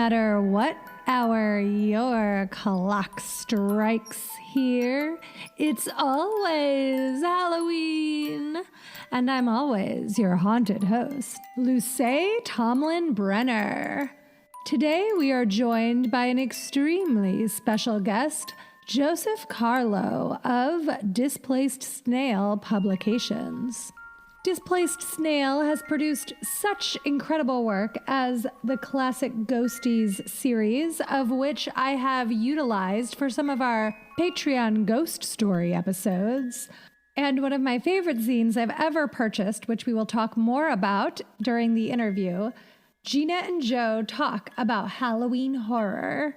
matter what hour your clock strikes here, it's always Halloween. And I'm always your haunted host, Luce Tomlin Brenner. Today we are joined by an extremely special guest, Joseph Carlough of Displaced Snail Publications. Displaced Snail has produced such incredible work as the classic Ghosties series, of which I have utilized for some of our Patreon ghost story episodes. And one of my favorite zines I've ever purchased, which we will talk more about during the interview, Gina and Joe talk about Halloween horror.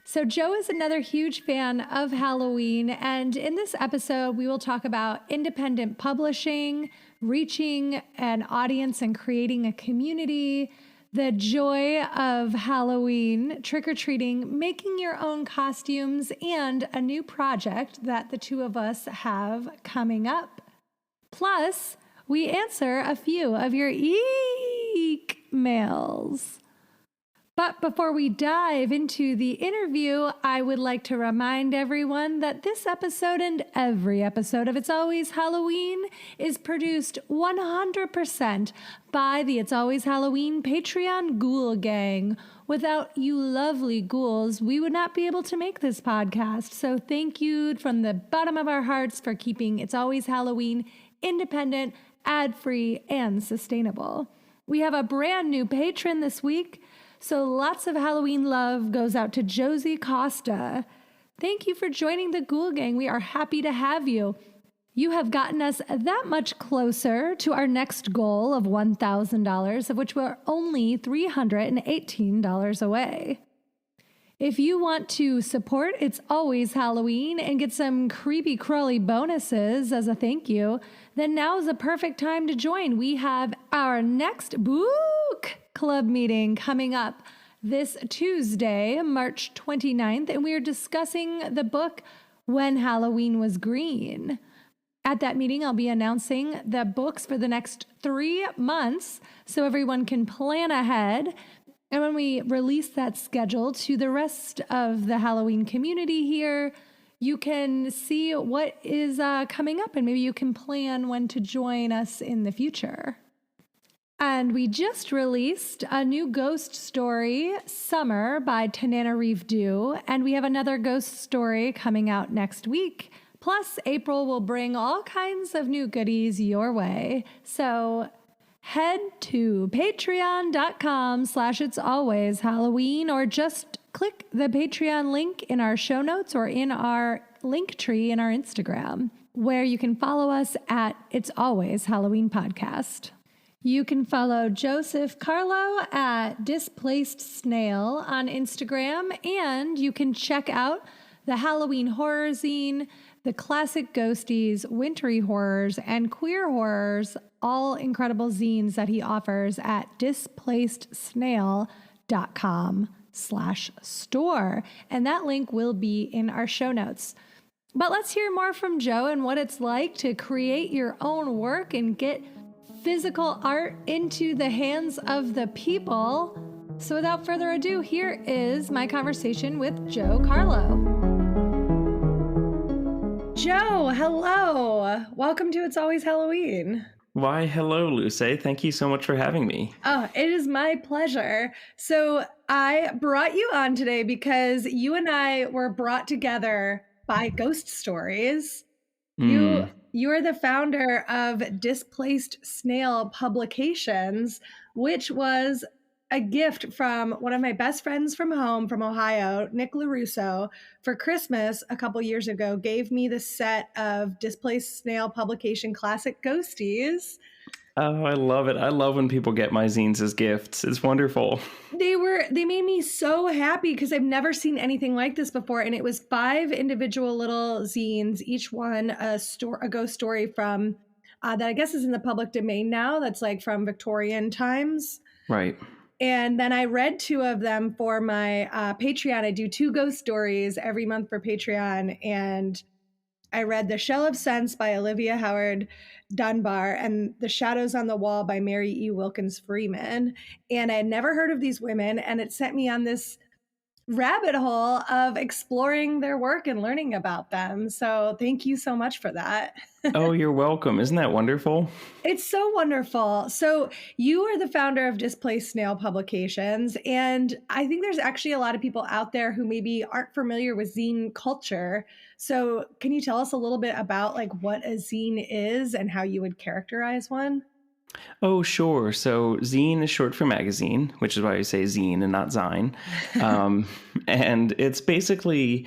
So Joe is another huge fan of Halloween, and in this episode, we will talk about independent publishing, reaching an audience and creating a community, the joy of Halloween, trick-or-treating, making your own costumes, and a new project that the two of us have coming up. Plus, we answer a few of your EEEEKmails. But before we dive into the interview, I would like to remind everyone that this episode and every episode of It's Always Halloween is produced 100% by the It's Always Halloween Patreon Ghoul Gang. Without you lovely ghouls, we would not be able to make this podcast. So thank you from the bottom of our hearts for keeping It's Always Halloween independent, ad-free, and sustainable. We have a brand new patron this week. So lots of Halloween love goes out to Josie Costa. Thank you for joining the Ghoul Gang. We are happy to have you. You have gotten us that much closer to our next goal of $1,000, of which we're only $318 away. If you want to support It's Always Halloween and get some creepy crawly bonuses as a thank you, then now is the perfect time to join. We have our next book club meeting coming up this Tuesday, March 29th, and we are discussing the book When Halloween Was Green. At that meeting, I'll be announcing the books for the next 3 months so everyone can plan ahead. And when we release that schedule to the rest of the Halloween community here, you can see what is coming up, and maybe you can plan when to join us in the future. And we just released a new ghost story, Summer, by Tananarive Due, and we have another ghost story coming out next week. Plus, April will bring all kinds of new goodies your way. So head to patreon.com/itsalwayshalloween, or just click the Patreon link in our show notes or in our link tree in our Instagram, where you can follow us at It's Always Halloween Podcast. You can follow Joseph Carlough at Displaced Snail on Instagram, and you can check out the Halloween horror zine, the classic ghosties, wintry horrors, and queer horrors, all incredible zines that he offers at displacedsnail.com/store. And that link will be in our show notes. But let's hear more from Joe and what it's like to create your own work and get physical art into the hands of the people. So without further ado, here is my conversation with Joe Carlough. Joe, hello. Welcome to It's Always Halloween. Why, hello, Luce. Thank you so much for having me. Oh, it is my pleasure. So I brought you on today because you and I were brought together by ghost stories. You are the founder of Displaced Snail Publications, which was a gift from one of my best friends from home, from Ohio, Nick LaRusso, for Christmas a couple years ago, gave me the set of Displaced Snail Publication classic ghosties. Oh, I love it. I love when people get my zines as gifts. It's wonderful. They made me so happy because I've never seen anything like this before. And it was 5 individual little zines, each one a ghost story from that I guess is in the public domain now. That's like from Victorian times. Right. And then I read 2 of them for my Patreon. I do 2 ghost stories every month for Patreon. And I read The Shell of Sense by Olivia Howard Dunbar and The Shadows on the Wall by Mary E. Wilkins Freeman. And I had never heard of these women, and it sent me on this rabbit hole of exploring their work and learning about them. So thank you so much for that. Oh, you're welcome. Isn't that wonderful? It's so wonderful. So you are the founder of Displaced Snail Publications, and I think there's actually a lot of people out there who maybe aren't familiar with zine culture. So can you tell us a little bit about like what a zine is and how you would characterize one? Oh, sure. So zine is short for magazine, which is why I say zine and not zine. Um, and it's basically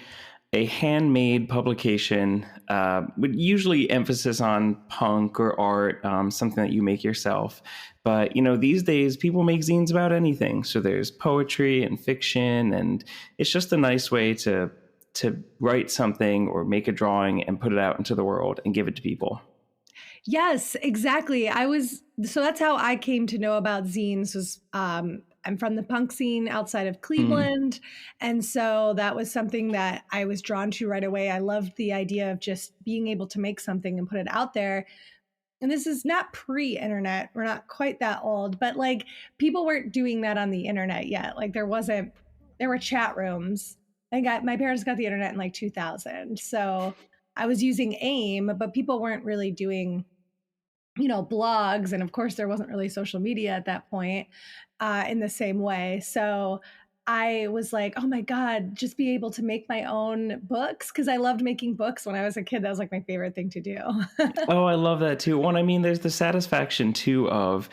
a handmade publication with usually emphasis on punk or art, something that you make yourself. But, these days people make zines about anything. So there's poetry and fiction, and it's just a nice way to write something or make a drawing and put it out into the world and give it to people. Yes, exactly. So that's how I came to know about zines was I'm from the punk scene outside of Cleveland. And so that was something that I was drawn to right away. I loved the idea of just being able to make something and put it out there. And this is not pre-internet. We're not quite that old, but like people weren't doing that on the internet yet. Like there were chat rooms. My parents got the internet in like 2000. So I was using AIM, but people weren't really doing blogs. And of course, there wasn't really social media at that point in the same way. So I was like, oh my God, just be able to make my own books. Cause I loved making books when I was a kid. That was like my favorite thing to do. Oh, I love that too. One, I mean, there's the satisfaction too of,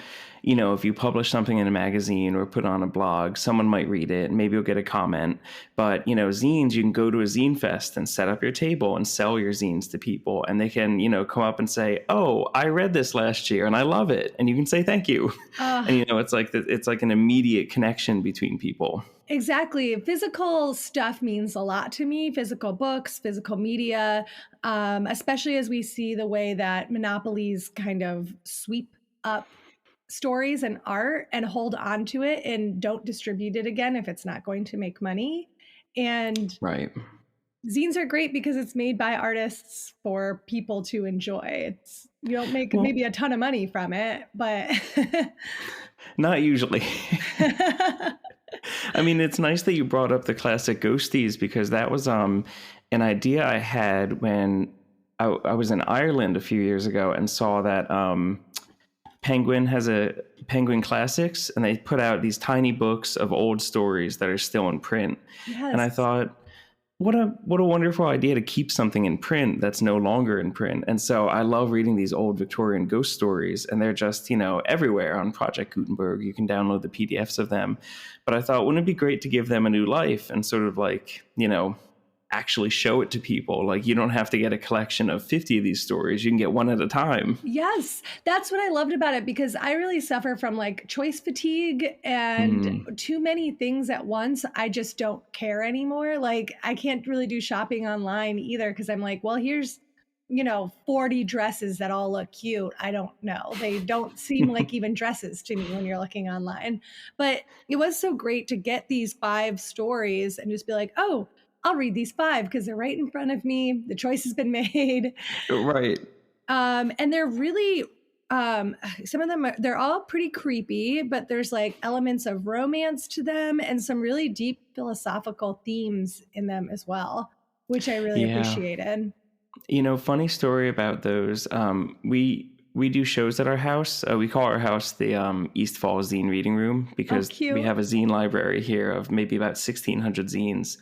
if you publish something in a magazine or put on a blog, someone might read it and maybe you'll get a comment. But, zines, you can go to a zine fest and set up your table and sell your zines to people. And they can, come up and say, oh, I read this last year and I love it. And you can say thank you. And, it's like an immediate connection between people. Exactly. Physical stuff means a lot to me. Physical books, physical media, especially as we see the way that monopolies kind of sweep up stories and art and hold on to it and don't distribute it again if it's not going to make money. And right. Zines are great because it's made by artists for people to enjoy. You don't make maybe a ton of money from it, but not usually. I mean, it's nice that you brought up the classic ghosties because that was an idea I had when I was in Ireland a few years ago and saw that Penguin has a Penguin Classics, and they put out these tiny books of old stories that are still in print. Yes. And I thought, what a wonderful idea to keep something in print that's no longer in print. And so I love reading these old Victorian ghost stories, and they're just, everywhere on Project Gutenberg. You can download the PDFs of them. But I thought, wouldn't it be great to give them a new life and sort of like, actually show it to people? Like, you don't have to get a collection of 50 of these stories. You can get one at a time. Yes, that's what I loved about it, because I really suffer from like choice fatigue and too many things at once. I just don't care anymore. Like, I can't really do shopping online either because I'm like, well, here's 40 dresses that all look cute. I don't know. They don't seem like even dresses to me when you're looking online. But it was so great to get these 5 stories and just be like, oh, I'll read these 5 because they're right in front of me. The choice has been made. Right. And they're really, some of them, they're all pretty creepy, but there's like elements of romance to them and some really deep philosophical themes in them as well, which I really appreciated. Funny story about those. We do shows at our house. We call our house the East Falls Zine Reading Room because we have a zine library here of maybe about 1,600 zines.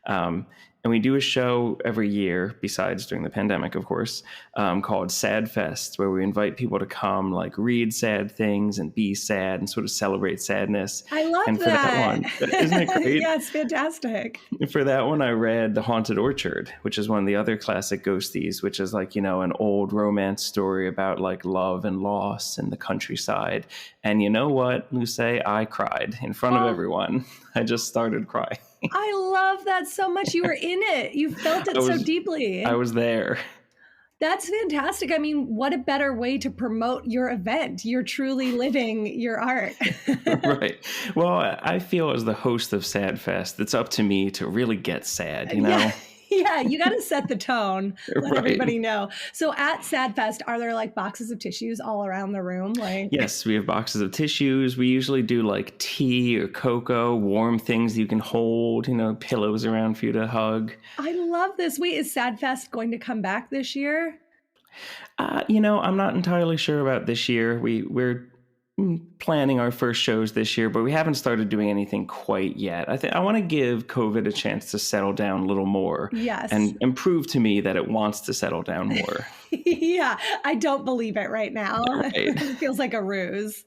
And we do a show every year, besides during the pandemic, of course, called Sad Fest, where we invite people to come, like read sad things and be sad and sort of celebrate sadness. I love and for that one, isn't it great? Yeah, it's fantastic. For that one, I read The Haunted Orchard, which is one of the other classic ghosties, which is like, an old romance story about like love and loss in the countryside. And you know what, Luce? I cried in front of everyone. I just started crying. I love that so much. You were in it. You felt it so deeply. I was there. That's fantastic. I mean, what a better way to promote your event. You're truly living your art. Right. Well, I feel as the host of Sad Fest, it's up to me to really get sad, Yeah. Yeah, you got to set the tone, let Right. everybody know. So at SadFest, are there like boxes of tissues all around the room? Like, Yes, we have boxes of tissues. We usually do like tea or cocoa, warm things you can hold, pillows around for you to hug. I love this. Wait, is SadFest going to come back this year? I'm not entirely sure about this year. We're planning our first shows this year, but we haven't started doing anything quite yet. I want to give COVID a chance to settle down a little more. Yes. And prove to me that it wants to settle down more. Yeah, I don't believe it right now. Right. It feels like a ruse.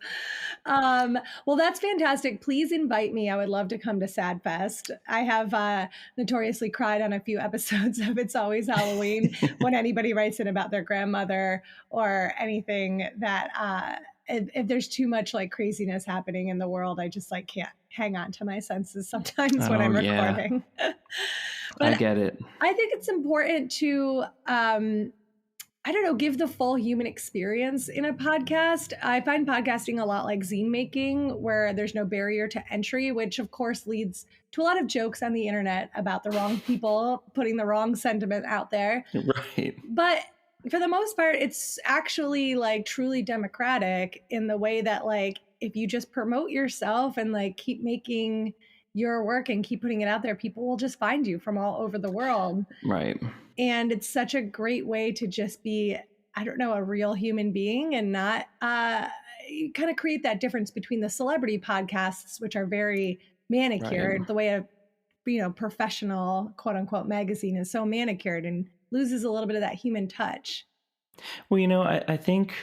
Well, that's fantastic. Please invite me. I would love to come to SadFest. I have notoriously cried on a few episodes of It's Always Halloween when anybody writes in about their grandmother or anything that if there's too much like craziness happening in the world, I just like can't hang on to my senses sometimes when I'm recording. But I get it. I think it's important to I don't know, give the full human experience in a podcast. I find podcasting a lot like zine-making, where there's no barrier to entry, which of course leads to a lot of jokes on the internet about the wrong people putting the wrong sentiment out there. Right. But for the most part, it's actually like truly democratic in the way that like if you just promote yourself and like keep making your work and keep putting it out there, people will just find you from all over the world. Right. And it's such a great way to just be, I don't know, a real human being and not kind of create that difference between the celebrity podcasts, which are very manicured, Right. the way a professional quote unquote magazine is so manicured and loses a little bit of that human touch. Well, I think,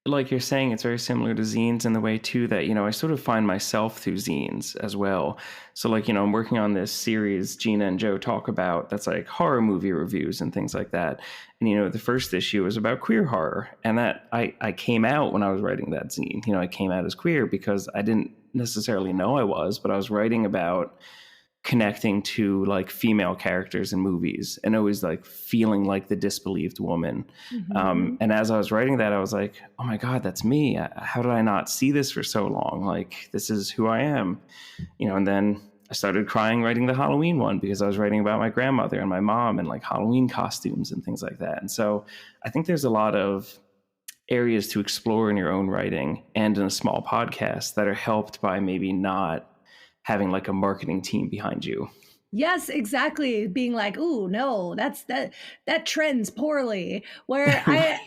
like you're saying, it's very similar to zines in the way too that, I sort of find myself through zines as well. So like, I'm working on this series Gina and Joe talk about that's like horror movie reviews and things like that. And, the first issue was about queer horror. And that I came out when I was writing that zine. I came out as queer because I didn't necessarily know I was, but I was writing about connecting to like female characters in movies and always like feeling like the disbelieved woman. Mm-hmm. And as I was writing that, I was like, oh my God, that's me. How did I not see this for so long? Like, this is who I am, and then I started crying writing the Halloween one because I was writing about my grandmother and my mom and like Halloween costumes and things like that. And so I think there's a lot of areas to explore in your own writing and in a small podcast that are helped by maybe not having like a marketing team behind you. Yes, exactly. Being like, "Ooh, no, that trends poorly." Where I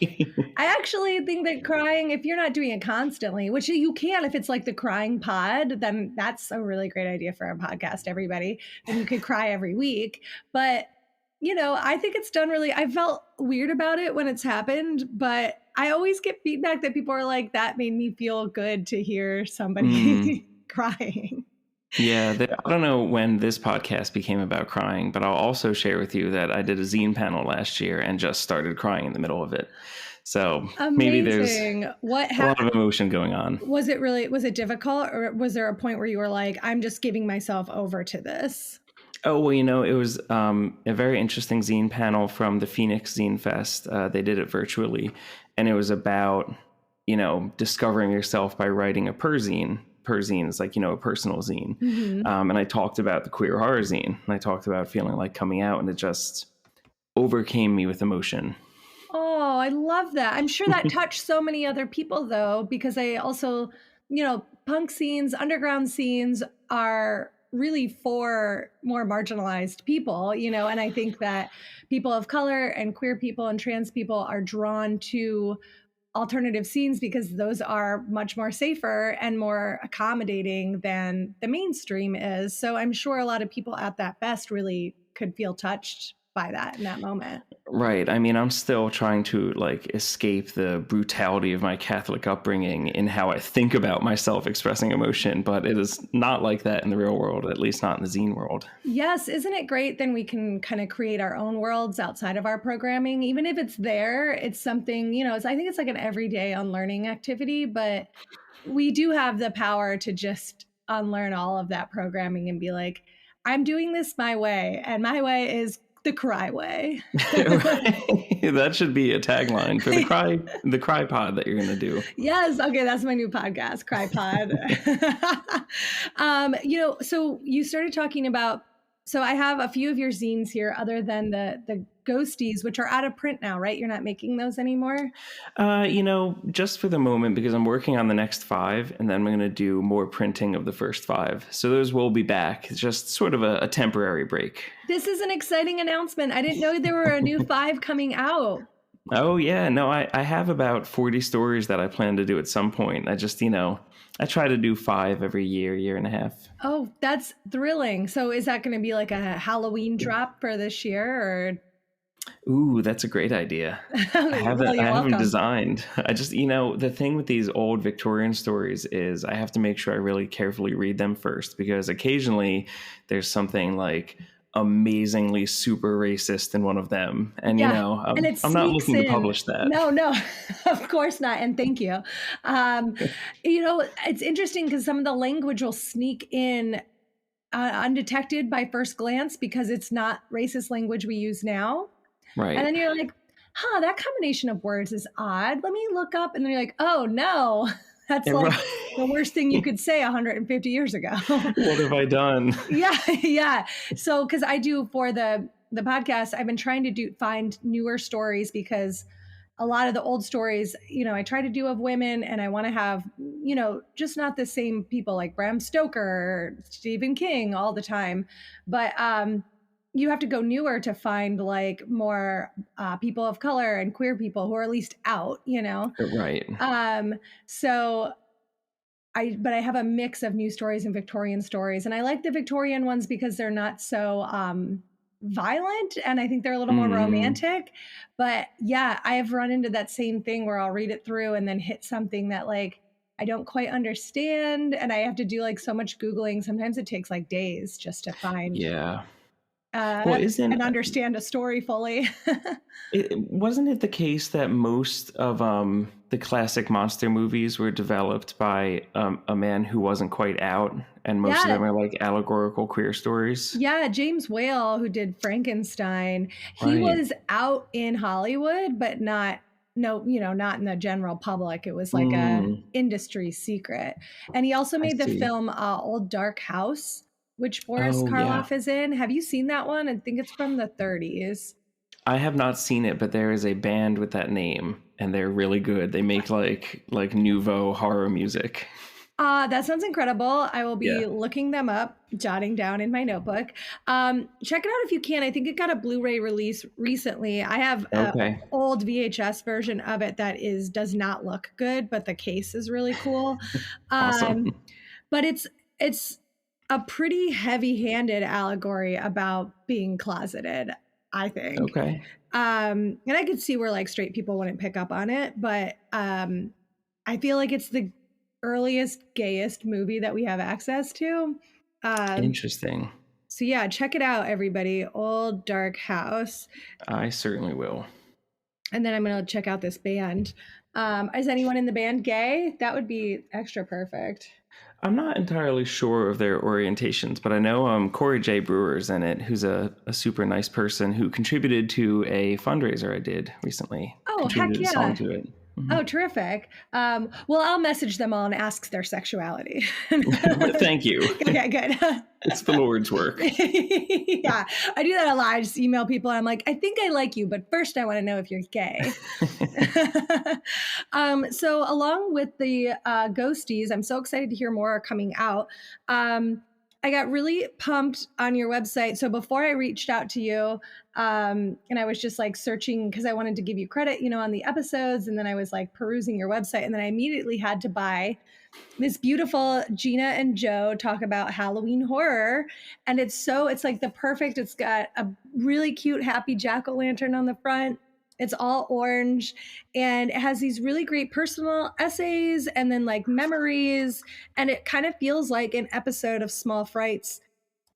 actually think that crying, if you're not doing it constantly, which you can if it's like the crying pod, then that's a really great idea for a podcast, everybody. And you could cry every week. But, I think it's done really, I felt weird about it when it's happened, but I always get feedback that people are like, that made me feel good to hear somebody crying. Yeah, I don't know when this podcast became about crying, but I'll also share with you that I did a zine panel last year and just started crying in the middle of it. So Amazing. Maybe there's a lot of emotion going on. Was it difficult, or was there a point where you were like, I'm just giving myself over to this? Oh, well, it was a very interesting zine panel from the Phoenix Zine Fest. They did it virtually, and it was about, discovering yourself by writing a perzine. Perzine is like, a personal zine. Mm-hmm. And I talked about the queer horror zine, and I talked about feeling like coming out, and it just overcame me with emotion. Oh, I love that. I'm sure that touched so many other people, though, because I also, punk scenes, underground scenes are really for more marginalized people, and I think that people of color and queer people and trans people are drawn to alternative scenes because those are much more safer and more accommodating than the mainstream is. So I'm sure a lot of people at that fest really could feel touched by that in that moment. Right. I mean, I'm still trying to like escape the brutality of my Catholic upbringing in how I think about myself expressing emotion, but it is not like that in the real world, at least not in the zine world. Yes. Isn't it great? Then we can kind of create our own worlds outside of our programming. Even if it's there, it's something, I think it's like an everyday unlearning activity, but we do have the power to just unlearn all of that programming and be like, I'm doing this my way, and my way is the cry way. That should be a tagline for the cry pod that you're going to do. Yes. Okay. That's my new podcast, Cry Pod. So you started talking about So I have a few of your zines here other than the ghosties, which are out of print now, right? You're not making those anymore? Just for the moment, because I'm working on the next 5, and then I'm going to do more printing of the first 5. So those will be back. It's just sort of a temporary break. This is an exciting announcement. I didn't know there were a new 5 coming out. Oh, yeah. No, I have about 40 stories that I plan to do at some point. I just, I try to do 5 every year and a half. Oh, that's thrilling. So is that going to be like a Halloween drop for this year, or? Ooh, that's a great idea. I haven't designed. I just, the thing with these old Victorian stories is I have to make sure I really carefully read them first, because occasionally there's something like amazingly super racist in one of them. And, I'm not looking to publish that. No, of course not. And thank you. It's interesting because some of the language will sneak in undetected by first glance because it's not racist language we use now. Right. And then you're like, that combination of words is odd. Let me look up. And then you're like, oh, no, that's the worst thing you could say 150 years ago. What have I done? Yeah. So, because I do for the podcast, I've been trying to find newer stories, because a lot of the old stories, I try to do of women, and I want to have, just not the same people like Bram Stoker or Stephen King all the time. But you have to go newer to find like more people of color and queer people who are at least out, Right. But I have a mix of new stories and Victorian stories, and I like the Victorian ones because they're not so violent, and I think they're a little more romantic. But yeah, I have run into that same thing where I'll read it through and then hit something that like I don't quite understand, and I have to do like so much Googling. Sometimes it takes like days just to find and understand a story fully. Wasn't it the case that most of the classic monster movies were developed by a man who wasn't quite out, and most of them are like allegorical queer stories? Yeah, James Whale, who did Frankenstein, he was out in Hollywood, but not in the general public. It was like a industry secret. And he also made the film Old Dark House, which Boris Karloff is in. Have you seen that one? I think it's from the 30s. I have not seen it, but there is a band with that name, and they're really good. They make like nouveau horror music. That sounds incredible. I will be looking them up, jotting down in my notebook. Check it out if you can. I think it got a Blu-ray release recently. I have an old VHS version of it that does not look good, but the case is really cool. Awesome. But it's a pretty heavy-handed allegory about being closeted, I think. Okay. And I could see where like straight people wouldn't pick up on it, but I feel like it's the earliest, gayest movie that we have access to. Interesting. So yeah, check it out, everybody. Old Dark House. I certainly will. And then I'm going to check out this band. Is anyone in the band gay? That would be extra perfect. I'm not entirely sure of their orientations, but I know Corey J. Brewer's in it, who's a super nice person who contributed to a fundraiser I did recently. Oh, heck yeah. A song to it. Mm-hmm. Oh, terrific. Well, I'll message them all and ask their sexuality. Thank you. Okay, good. It's the Lord's work. Yeah, I do that a lot. I just email people and I'm like, I think I like you, but first I want to know if you're gay. So along with the ghosties, I'm so excited to hear more are coming out. I got really pumped on your website. So before I reached out to you, and I was just like searching because I wanted to give you credit, on the episodes. And then I was like perusing your website, and then I immediately had to buy this beautiful Gina and Joe talk about Halloween horror. And it's like it's got a really cute, happy jack-o'-lantern on the front. It's all orange, and it has these really great personal essays and then like memories. And it kind of feels like an episode of Small Frights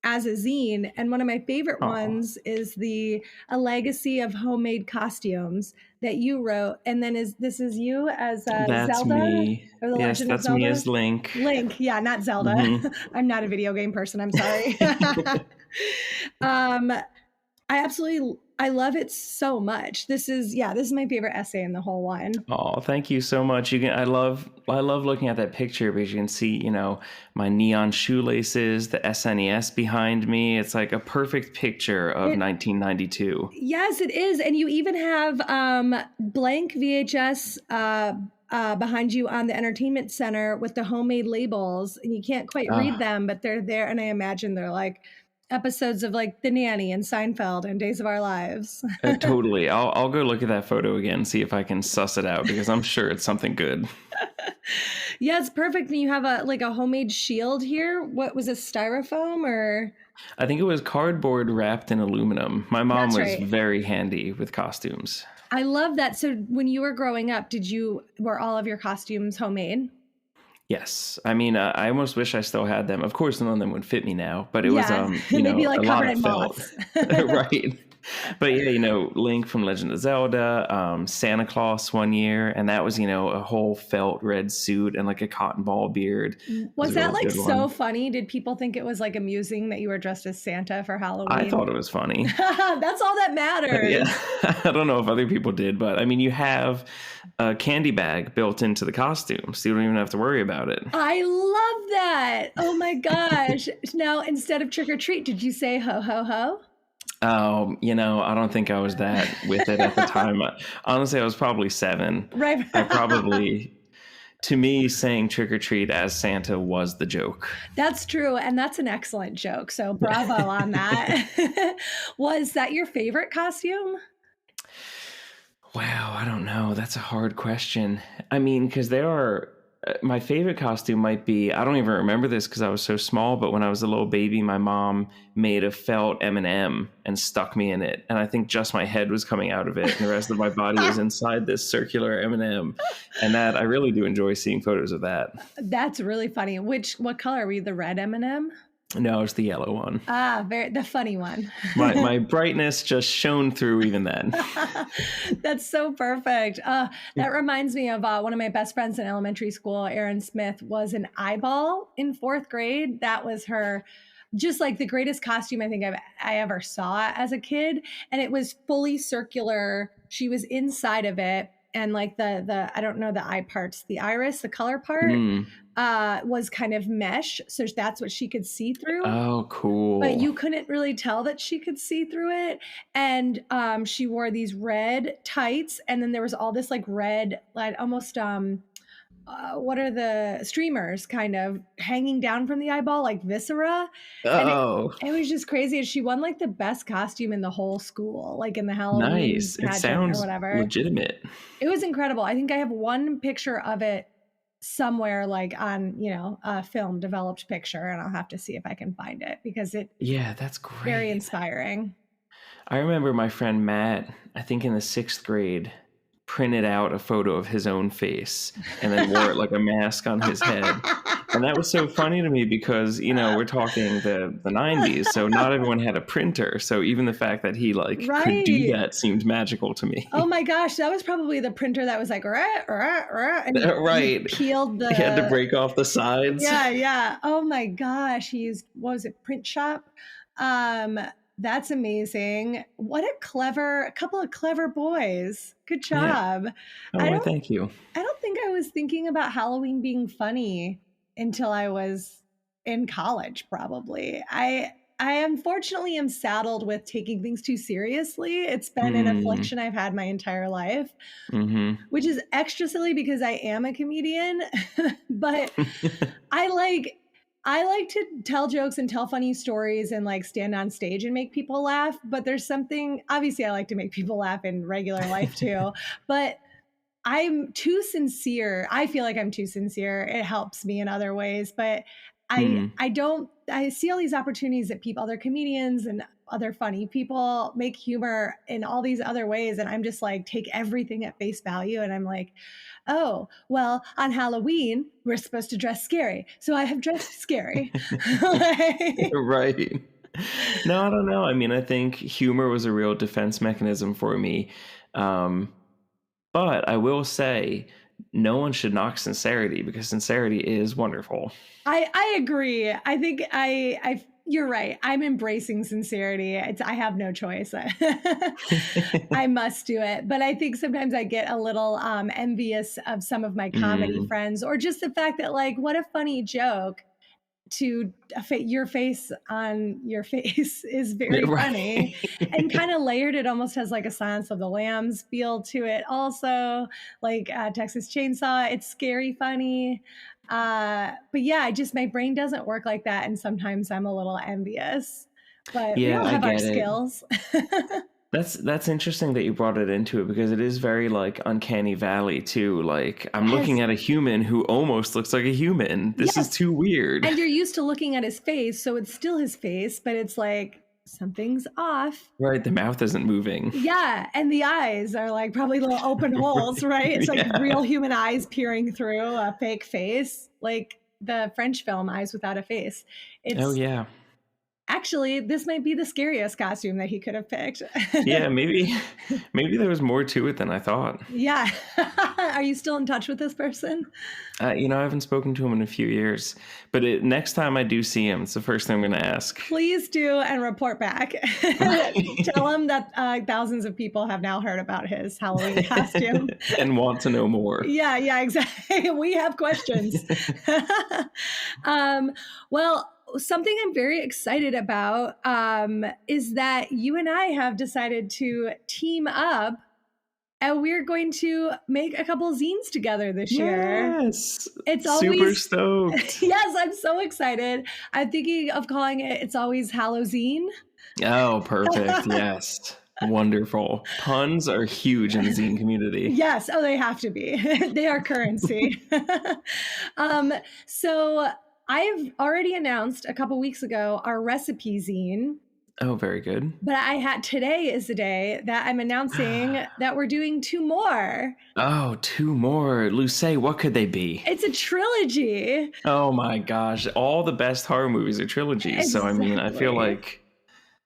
as a zine. And one of my favorite ones is A Legacy of Homemade Costumes that you wrote. And then this is you as that's Zelda? Me. Or the Yes, Legend that's of Zelda? me as Link. Link, yeah, not Zelda. Mm-hmm. I'm not a video game person. I'm sorry. I absolutely I love it so much. This is my favorite essay in the whole one. Oh, thank you so much. I love looking at that picture because you can see, my neon shoelaces, the SNES behind me. It's like a perfect picture of 1992. Yes, it is. And you even have blank VHS behind you on the entertainment center with the homemade labels, and you can't quite read them, but they're there. And I imagine they're like episodes of like The Nanny and Seinfeld and Days of Our Lives. Totally. I'll go look at that photo again, see if I can suss it out, because I'm sure it's something good. Yeah, it's perfect. And you have a homemade shield here. What was it, styrofoam or? I think it was cardboard wrapped in aluminum. My mom That's was right. very handy with costumes. I love that. So when you were growing up, were all of your costumes homemade? Yes. I mean, I almost wish I still had them. Of course, none of them would fit me now, but it was, maybe like a covered lot in of felt. moss. Right. But yeah, Link from Legend of Zelda, Santa Claus one year, and that was, a whole felt red suit and like a cotton ball beard. Was that really like so one. funny? Did people think it was like amusing that you were dressed as Santa for Halloween? I thought it was funny. That's all that matters. Yeah. I don't know if other people did, but I mean, you have a candy bag built into the costume, so you don't even have to worry about it. I love that. Oh my gosh. Now, instead of trick or treat, did you say ho, ho, ho? Oh, I don't think I was that with it at the time. Honestly, I was probably 7. Right. To me, saying trick or treat as Santa was the joke. That's true. And that's an excellent joke. So bravo on that. Was that your favorite costume? Wow, I don't know. That's a hard question. I mean, because my favorite costume might be, I don't even remember this because I was so small, but when I was a little baby, my mom made a felt M&M and stuck me in it. And I think just my head was coming out of it and the rest of my body was inside this circular M&M. And I really do enjoy seeing photos of that. That's really funny. What color were you? The red M&M? No, it's the yellow one. The funny one. my brightness just shone through even then. That's so perfect. That reminds me of one of my best friends in elementary school, Erin Smith, was an eyeball in 4th grade. That was her, just like the greatest costume I think I ever saw as a kid. And it was fully circular. She was inside of it. And like the I don't know the eye parts, the iris, the color part was kind of mesh. So that's what she could see through. Oh, cool. But you couldn't really tell that she could see through it. And she wore these red tights. And then there was all this like red, like almost, what are the streamers kind of hanging down from the eyeball, like viscera. Oh, and it was just crazy. And she won like the best costume in the whole school, like in the Halloween nice. It sounds or whatever. Legitimate. It was incredible. I think I have one picture of it somewhere, like on, a film developed picture, and I'll have to see if I can find it because that's great. Very inspiring. I remember my friend Matt, I think in the 6th grade, printed out a photo of his own face and then wore it like a mask on his head. And that was so funny to me because, we're talking the 90s, so not everyone had a printer. So even the fact that he could do that seemed magical to me. Oh my gosh, that was probably the printer that was like, and right. He peeled He had to break off the sides. Yeah. Oh my gosh, he used, what was it, Print Shop? That's amazing. What a couple of clever boys. Good job. Yeah. Oh, thank you. I don't think I was thinking about Halloween being funny until I was in college, probably. I unfortunately am saddled with taking things too seriously. It's been an affliction I've had my entire life, which is extra silly because I am a comedian, but I like to tell jokes and tell funny stories and like stand on stage and make people laugh. But there's something, obviously I like to make people laugh in regular life too, but I'm too sincere. I feel like I'm too sincere. It helps me in other ways, but I see all these opportunities that other comedians and other funny people make humor in all these other ways. And I'm just like, take everything at face value. And I'm like, oh, well, on Halloween, we're supposed to dress scary. So I have dressed scary. Right. No, I don't know. I mean, I think humor was a real defense mechanism for me. But I will say, no one should knock sincerity because sincerity is wonderful. I agree. I think you're right. I'm embracing sincerity. I have no choice. I must do it. But I think sometimes I get a little envious of some of my comedy friends, or just the fact that, like, what a funny joke to your face on your face is very funny, and kind of layered. It almost has like a Silence of the Lambs feel to it. Also, like Texas Chainsaw, it's scary funny. But yeah, my brain doesn't work like that, and sometimes I'm a little envious. But we all have our skills. That's interesting that you brought it into it, because it is very like Uncanny Valley too. Like, I'm looking at a human who almost looks like a human. This is too weird. And you're used to looking at his face, so it's still his face, but it's like something's off. Right, the mouth isn't moving. Yeah, and the eyes are like probably little open holes, right? It's like real human eyes peering through a fake face, like the French film Eyes Without a Face. Actually, this might be the scariest costume that he could have picked. Yeah, maybe there was more to it than I thought. Yeah. Are you still in touch with this person? I haven't spoken to him in a few years, but next time I do see him, it's the first thing I'm going to ask. Please do, and report back. Tell him that thousands of people have now heard about his Halloween costume. And want to know more. Yeah, exactly. We have questions. Well, something I'm very excited about is that you and I have decided to team up, and we're going to make a couple zines together this year. Yes. It's super stoked. Yes, I'm so excited. I'm thinking of calling it It's Always Hallozine. Oh, perfect. Yes. Wonderful. Puns are huge in the zine community. Yes. Oh, they have to be. They are currency. So I've already announced a couple weeks ago our recipe zine. Oh, very good. But today is the day that I'm announcing that we're doing 2 more. Oh, 2 more. Luce, what could they be? It's a trilogy. Oh my gosh. All the best horror movies are trilogies. Exactly. So, I mean, I feel like...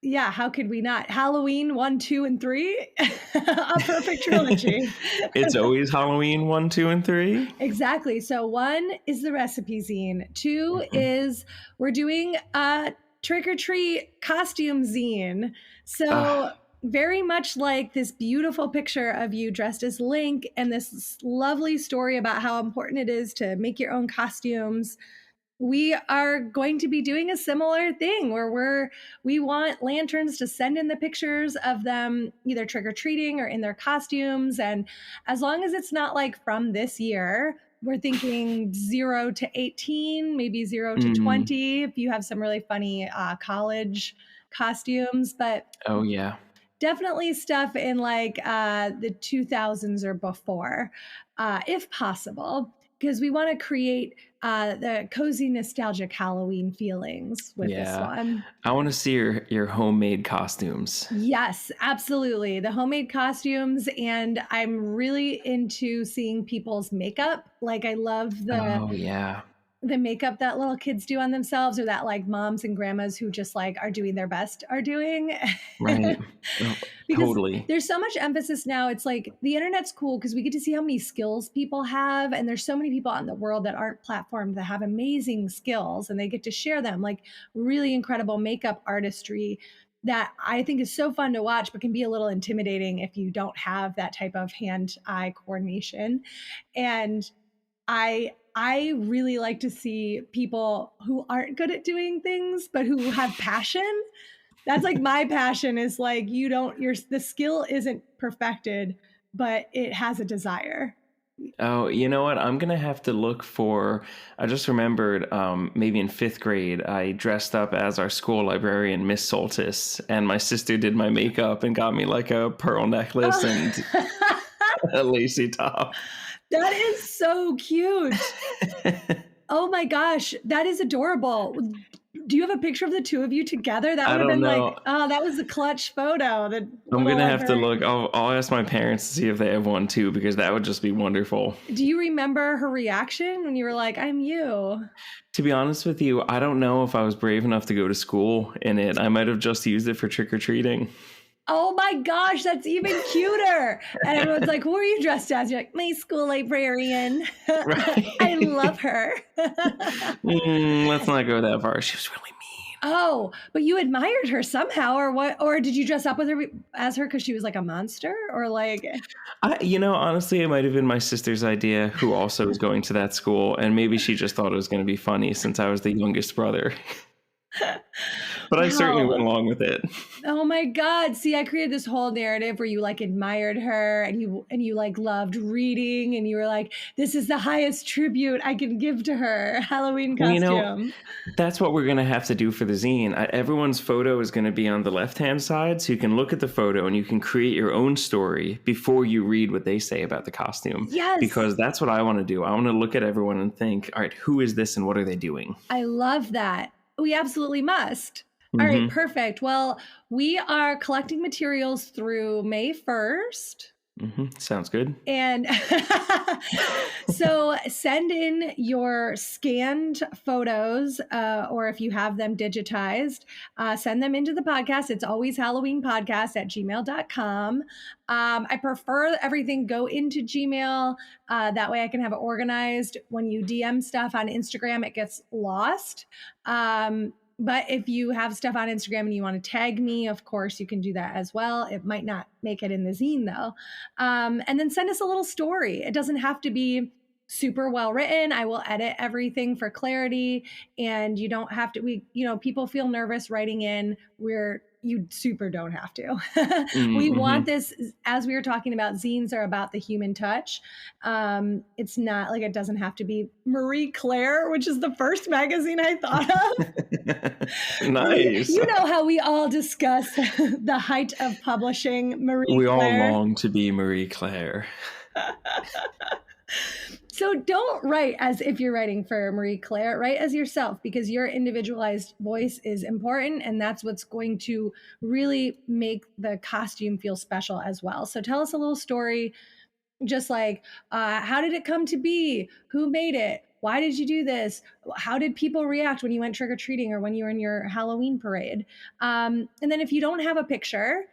Yeah, how could we not? Halloween 1, 2, and 3? A perfect trilogy. It's always Halloween 1, 2, and 3? Exactly. So 1 is the recipe zine. 2 is we're doing a trick-or-treat costume zine. So very much like this beautiful picture of you dressed as Link, and this lovely story about how important it is to make your own costumes. We are going to be doing a similar thing where we want lanterns to send in the pictures of them either trick-or-treating or in their costumes. And as long as it's not like from this year, we're thinking 0 to 18, maybe 0 to 20, if you have some really funny college costumes. But oh yeah, definitely stuff in like the 2000s or before, if possible, because we want to create the cozy, nostalgic Halloween feelings with this one. I want to see your homemade costumes. Yes, absolutely. The homemade costumes. And I'm really into seeing people's makeup. Like, I love the makeup that little kids do on themselves, or that like moms and grandmas who just like are doing their best are doing. Right. Totally. There's so much emphasis now. It's like the internet's cool because we get to see how many skills people have. And there's so many people out in the world that aren't platformed that have amazing skills, and they get to share them, like really incredible makeup artistry that I think is so fun to watch, but can be a little intimidating if you don't have that type of hand-eye coordination. And I really like to see people who aren't good at doing things, but who have passion. That's like my passion, is like, the skill isn't perfected, but it has a desire. Oh, you know what? I'm going to have to look for, I just remembered maybe in 5th grade, I dressed up as our school librarian, Miss Soltis, and my sister did my makeup and got me like a pearl necklace and a lacy top. That is so cute. Oh my gosh, that is adorable. Do you have a picture of the 2 of you together? That would have been like, oh, that was a clutch photo. I'm going to have to look. I'll ask my parents to see if they have one too, because that would just be wonderful. Do you remember her reaction when you were like, I'm you? To be honest with you, I don't know if I was brave enough to go to school in it. I might have just used it for trick-or-treating. Oh my gosh, that's even cuter. And everyone's like, who are you dressed as? You're like, my school librarian. Right. I love her. Let's not go that far. She was really mean. Oh, but you admired her somehow, or what? Or did you dress up with her as her because she was like a monster, or like? Honestly, it might have been my sister's idea, who also was going to that school, and maybe she just thought it was going to be funny since I was the youngest brother. But I certainly went Wow. along with it. Oh my God. See, I created this whole narrative where you like admired her and you like loved reading and you were like, this is the highest tribute I can give to her Halloween costume. That's what we're going to have to do for the zine. Everyone's photo is going to be on the left-hand side, so you can look at the photo and you can create your own story before you read what they say about the costume. Yes. Because that's what I want to do. I want to look at everyone and think, all right, who is this and what are they doing? I love that. We absolutely must. All right, perfect. Well, we are collecting materials through May 1st. Sounds good. And so send in your scanned photos, or if you have them digitized, send them into the podcast. It's always HalloweenPodcast at gmail.com. I prefer everything go into Gmail. That way I can have it organized. When you DM stuff on Instagram, it gets lost. But if you have stuff on Instagram and you want to tag me, of course, you can do that as well. It might not make it in the zine, though. And then send us a little story. It doesn't have to be super well written. I will edit everything for clarity. And you don't have to, people feel nervous writing in. You super don't have to. We want this, as we were talking about, zines are about the human touch. It's not like, it doesn't have to be Marie Claire, which is the first magazine I thought of. Nice. You know how we all discuss the height of publishing Marie Claire. We all long to be Marie Claire. So don't write as if you're writing for Marie Claire, write as yourself, because your individualized voice is important and that's what's going to really make the costume feel special as well. So tell us a little story, just like, how did it come to be? Who made it? Why did you do this? How did people react when you went trick-or-treating or when you were in your Halloween parade? And then if you don't have a picture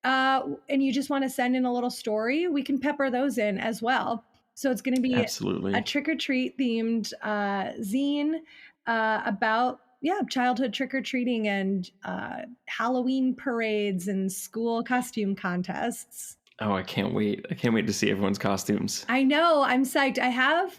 and you just want to send in a little story, we can pepper those in as well. So it's going to be a trick-or-treat themed zine about, childhood trick-or-treating and Halloween parades and school costume contests. Oh, I can't wait. I can't wait to see everyone's costumes. I know. I'm psyched. I have,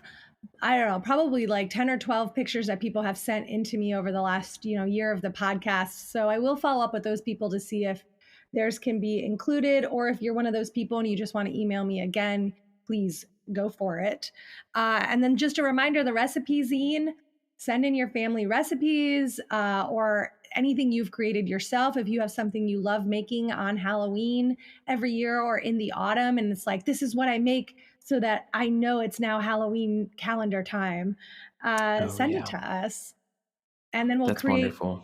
I don't know, probably like 10 or 12 pictures that people have sent into me over the last, year of the podcast. So I will follow up with those people to see if theirs can be included, or if you're one of those people and you just want to email me again, please go for it. And then just a reminder, the recipe zine, send in your family recipes or anything you've created yourself. If you have something you love making on Halloween every year or in the autumn, and it's like, this is what I make so that I know it's now Halloween calendar time, send it to us. And then we'll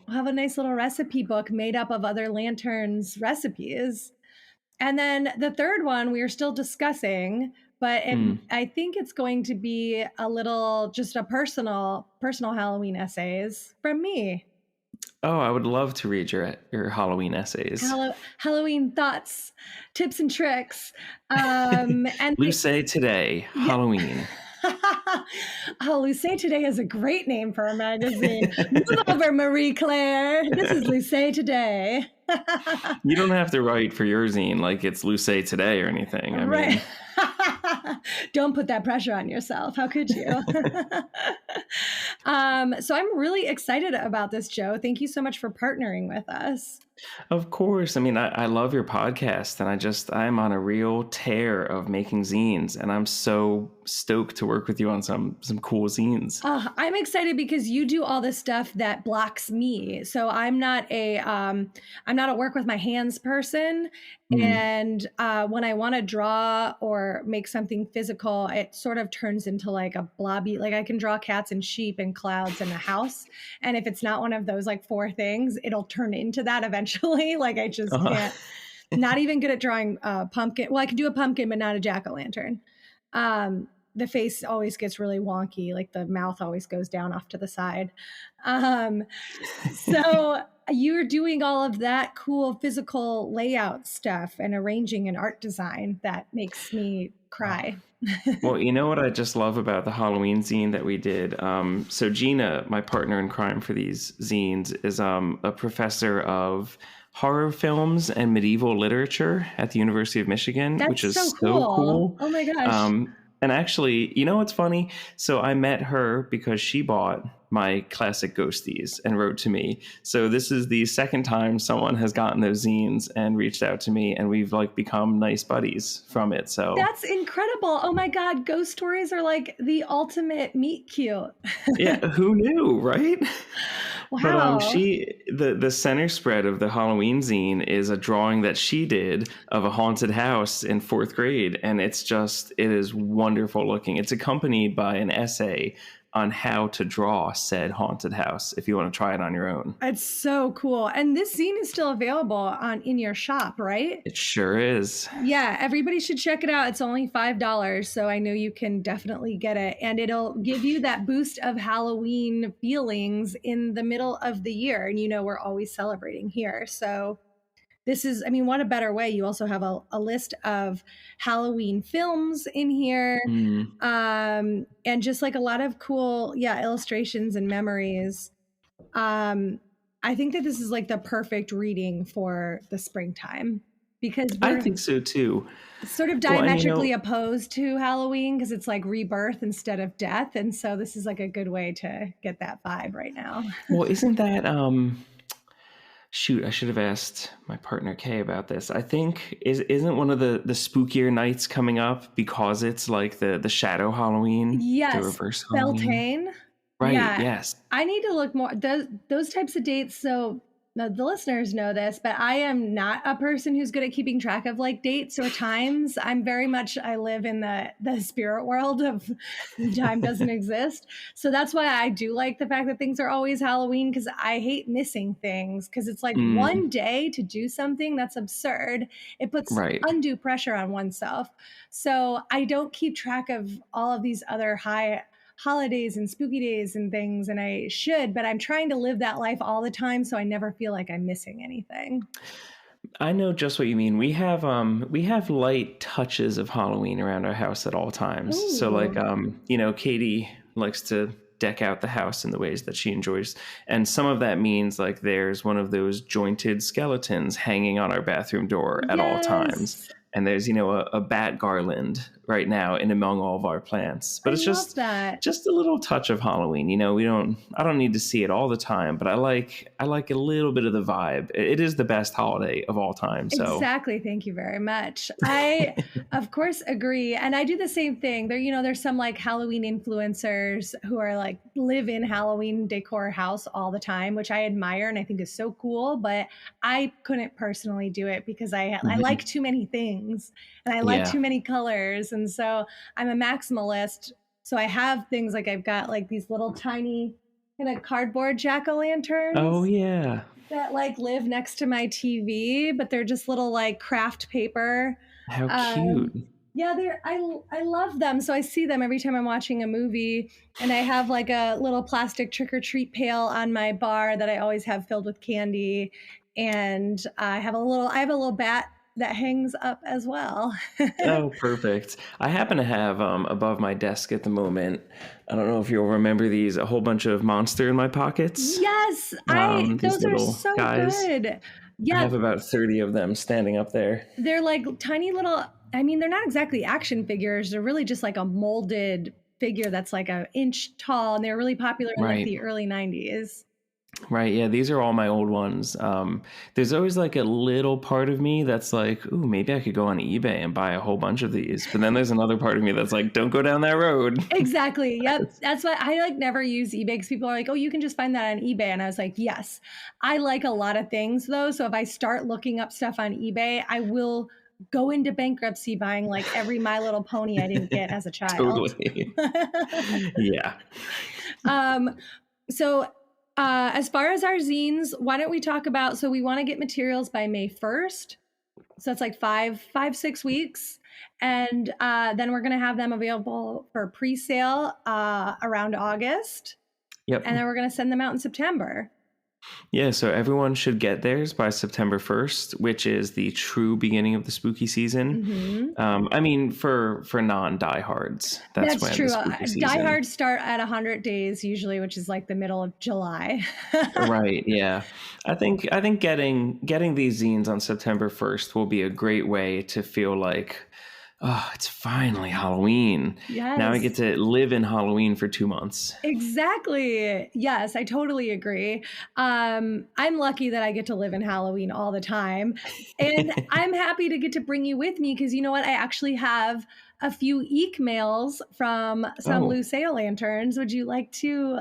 have a nice little recipe book made up of other lanterns recipes. And then the third one we are still discussing, but I think it's going to be a little, just a personal Halloween essays from me. Oh, I would love to read your Halloween essays. Halloween thoughts, tips and tricks. And Luce Today, Halloween. Oh, Luce Today is a great name for a magazine. Move over, Marie Claire. This is Luce Today. You don't have to write for your zine like it's Luce Today or anything. I mean, don't put that pressure on yourself. How could you? So I'm really excited about this, Joe. Thank you so much for partnering with us. Of course. I mean, I love your podcast, and I'm on a real tear of making zines, and I'm so stoked to work with you on some cool zines. I'm excited because you do all this stuff that blocks me. So I'm not a work with my hands person. And when I want to draw or make something physical, it sort of turns into like a blobby, like I can draw cats and sheep and clouds and a house. And if it's not one of those like four things, it'll turn into that eventually. Like I just can't, not even good at drawing a pumpkin. Well, I can do a pumpkin, but not a jack-o'-lantern. The face always gets really wonky. Like the mouth always goes down off to the side. So you're doing all of that cool physical layout stuff and arranging and art design that makes me cry. Well, you know what I just love about the Halloween zine that we did? So Gina, my partner in crime for these zines, is a professor of horror films and medieval literature at the University of Michigan, That's which is so so cool. Oh my gosh. And actually, you know what's funny? So I met her because she bought my classic ghosties and wrote to me. So this is the second time someone has gotten those zines and reached out to me, and we've like become nice buddies from it. So that's incredible. Oh my God. Ghost stories are like the ultimate meet cute. yeah, who knew, right? Wow. But the center spread of the Halloween zine is a drawing that she did of a haunted house in 4th grade, and it is wonderful looking. It's accompanied by an essay on how to draw said haunted house if you want to try it on your own. It's so cool. And this zine is still available in your shop, right? It sure is. Yeah, everybody should check it out. It's only $5, so I know you can definitely get it. And it'll give you that boost of Halloween feelings in the middle of the year. And we're always celebrating here. So this is, what a better way. You also have a list of Halloween films in here. And just like a lot of cool, illustrations and memories. I think that this is like the perfect reading for the springtime because I think so too. Sort of diametrically opposed to Halloween because it's like rebirth instead of death. And so this is like a good way to get that vibe right now. Well, isn't that, shoot, I should have asked my partner Kay about this. I think isn't one of the spookier nights coming up because it's like the shadow Halloween? Yes. The reverse Halloween. Beltane. Right, yeah. Yes. I need to look more those types of dates. So the listeners know this, but I am not a person who's good at keeping track of like dates or times. I live in the spirit world of time doesn't exist. So that's why I do like the fact that things are always Halloween, because I hate missing things, because it's like one day to do something that's absurd. It puts undue pressure on oneself. So I don't keep track of all of these other high holidays and spooky days and things, and I should, but I'm trying to live that life all the time so I never feel like I'm missing anything. I know just what you mean. We have light touches of Halloween around our house at all times. Ooh. So like Katie likes to deck out the house in the ways that she enjoys, and some of that means like there's one of those jointed skeletons hanging on our bathroom door at all times. And there's, a bat garland right now in among all of our plants. But it's just a little touch of Halloween. I don't need to see it all the time, but I like a little bit of the vibe. It is the best holiday of all time. So exactly. Thank you very much. I, of course, agree. And I do the same thing. There's some like Halloween influencers who are like live in Halloween decor house all the time, which I admire and I think is so cool. But I couldn't personally do it because I like too many things. And I like too many colors. And so I'm a maximalist. So I have things like I've got like these little tiny kind of cardboard jack-o'-lanterns. Oh, yeah. That like live next to my TV, but they're just little like craft paper. How cute. Yeah, I love them. So I see them every time I'm watching a movie. And I have like a little plastic trick-or-treat pail on my bar that I always have filled with candy. And I have a little bat that hangs up as well. Oh, perfect. I happen to have above my desk at the moment, I don't know if you'll remember these, a whole bunch of Monster in My Pockets. Yes, those are so good. Yeah, I have about 30 of them standing up there. They're like tiny little, they're not exactly action figures. They're really just like a molded figure that's like an inch tall, and they're really popular in like the early 90s. Right. Yeah. These are all my old ones. There's always like a little part of me that's like, ooh, maybe I could go on eBay and buy a whole bunch of these. But then there's another part of me that's like, don't go down that road. Exactly. Yep. That's why I like never use eBay, because people are like, oh, you can just find that on eBay. And I was like, yes, I like a lot of things though. So if I start looking up stuff on eBay, I will go into bankruptcy buying like every My Little Pony I didn't get as a child. Totally. Yeah. So as far as our zines, why don't we talk about, so we want to get materials by May 1st. So it's like 6 weeks. And then we're going to have them available for pre-sale around August. Yep. And then we're going to send them out in September. Yeah, so everyone should get theirs by September 1st, which is the true beginning of the spooky season. Mm-hmm. I mean, for non-diehards, that's That's when the true. spooky season. Diehards start at 100 days usually, which is like the middle of July. Right, yeah. I think getting these zines on September 1st will be a great way to feel like, oh, it's finally Halloween. Now I Yes. get to live in Halloween for 2 months. Exactly. Yes, I totally agree. I'm lucky that I get to live in Halloween all the time. And I'm happy to get to bring you with me because you know what? I actually have a few EEEEKmails from some Oh, Lucille lanterns. Would you like to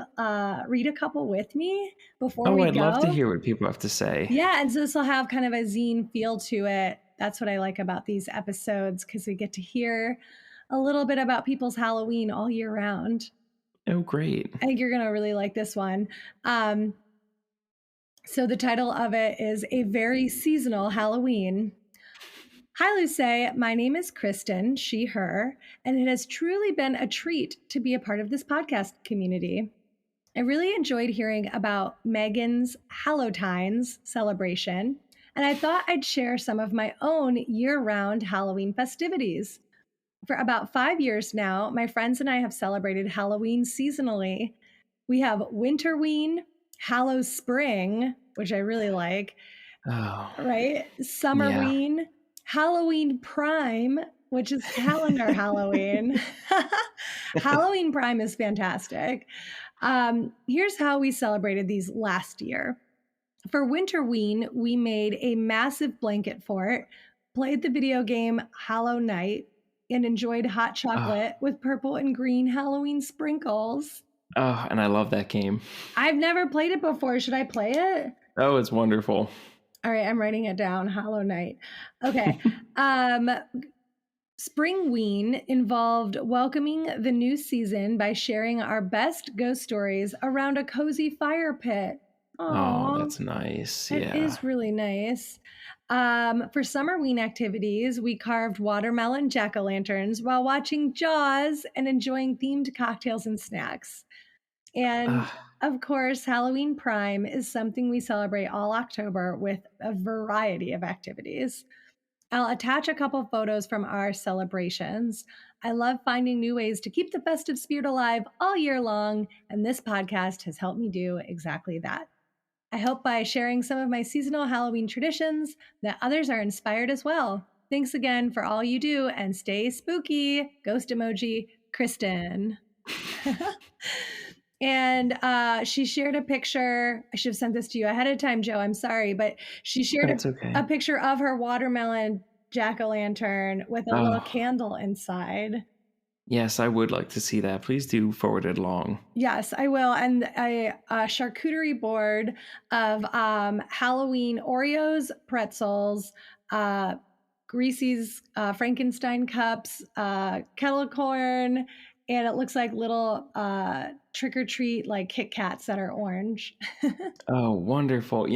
read a couple with me before oh, we I'd love to go? hear what people have to say. Yeah, and so this will have kind of a zine feel to it. That's what I like about these episodes because we get to hear a little bit about people's Halloween all year round. Oh, great. I think you're going to really like this one. Um, so the title of it is A Very Seasonal Halloween. Hi, Luce. My name is Kristen, she, her, and it has truly been a treat to be a part of this podcast community. I really enjoyed hearing about Megan's Hallowines celebration, and I thought I'd share some of my own year-round Halloween festivities. For about 5 years now, my friends and I have celebrated Halloween seasonally. We have Winterween, Hallows Spring, which I really like, Oh, right? yeah. Summerween, Halloween Prime, which is calendar Halloween. Halloween Prime is fantastic. Here's how we celebrated these last year. For Winterween, we made a massive blanket fort, played the video game Hollow Knight, and enjoyed hot Oh, chocolate with purple and green Halloween sprinkles. oh, and I love that game. I've never played it before. Should I play it? Oh, it's wonderful. All right, I'm writing it down. Hollow Knight. Okay. Springween involved welcoming the new season by sharing our best ghost stories around a cozy fire pit. Oh, Aww. that's nice. It Yeah. is really nice. For Summerween activities, we carved watermelon jack-o'-lanterns while watching Jaws and enjoying themed cocktails and snacks. And Ah, of course, Halloween Prime is something we celebrate all October with a variety of activities. I'll attach a couple photos from our celebrations. I love finding new ways to keep the festive spirit alive all year long, and this podcast has helped me do exactly that. I hope by sharing some of my seasonal Halloween traditions that others are inspired as well. Thanks again for all you do and stay spooky. Ghost emoji, Kristen. And she shared a picture. I should have sent this to you ahead of time, Joe. I'm sorry, but she shared that's a okay. picture of her watermelon jack-o'-lantern with a little Oh, candle inside. yes, I would like to see that. Please do forward it along. Yes, I will. And a charcuterie board of Halloween Oreos, pretzels, Greasy's Frankenstein cups, kettle corn, and it looks like little trick or treat like Kit Kats that are orange. Oh, wonderful.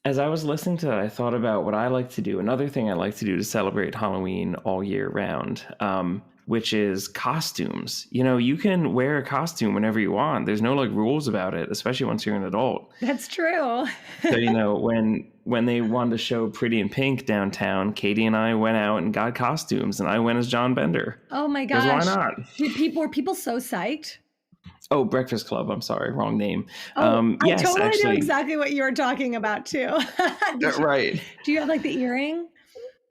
As I was listening to that, I thought about what I like to do. Another thing I like to do to celebrate Halloween all year round, which is costumes. You can wear a costume whenever you want. There's no rules about it, especially once you're an adult. That's true. So, when they wanted to show Pretty in Pink downtown, Katie and I went out and got costumes, and I went as John Bender. Oh my Because why gosh. not? Were people so psyched? Oh, Breakfast Club. I'm sorry, wrong name. Oh, I Yes, totally know actually, exactly what you were talking about too. right. Do you have like the earring?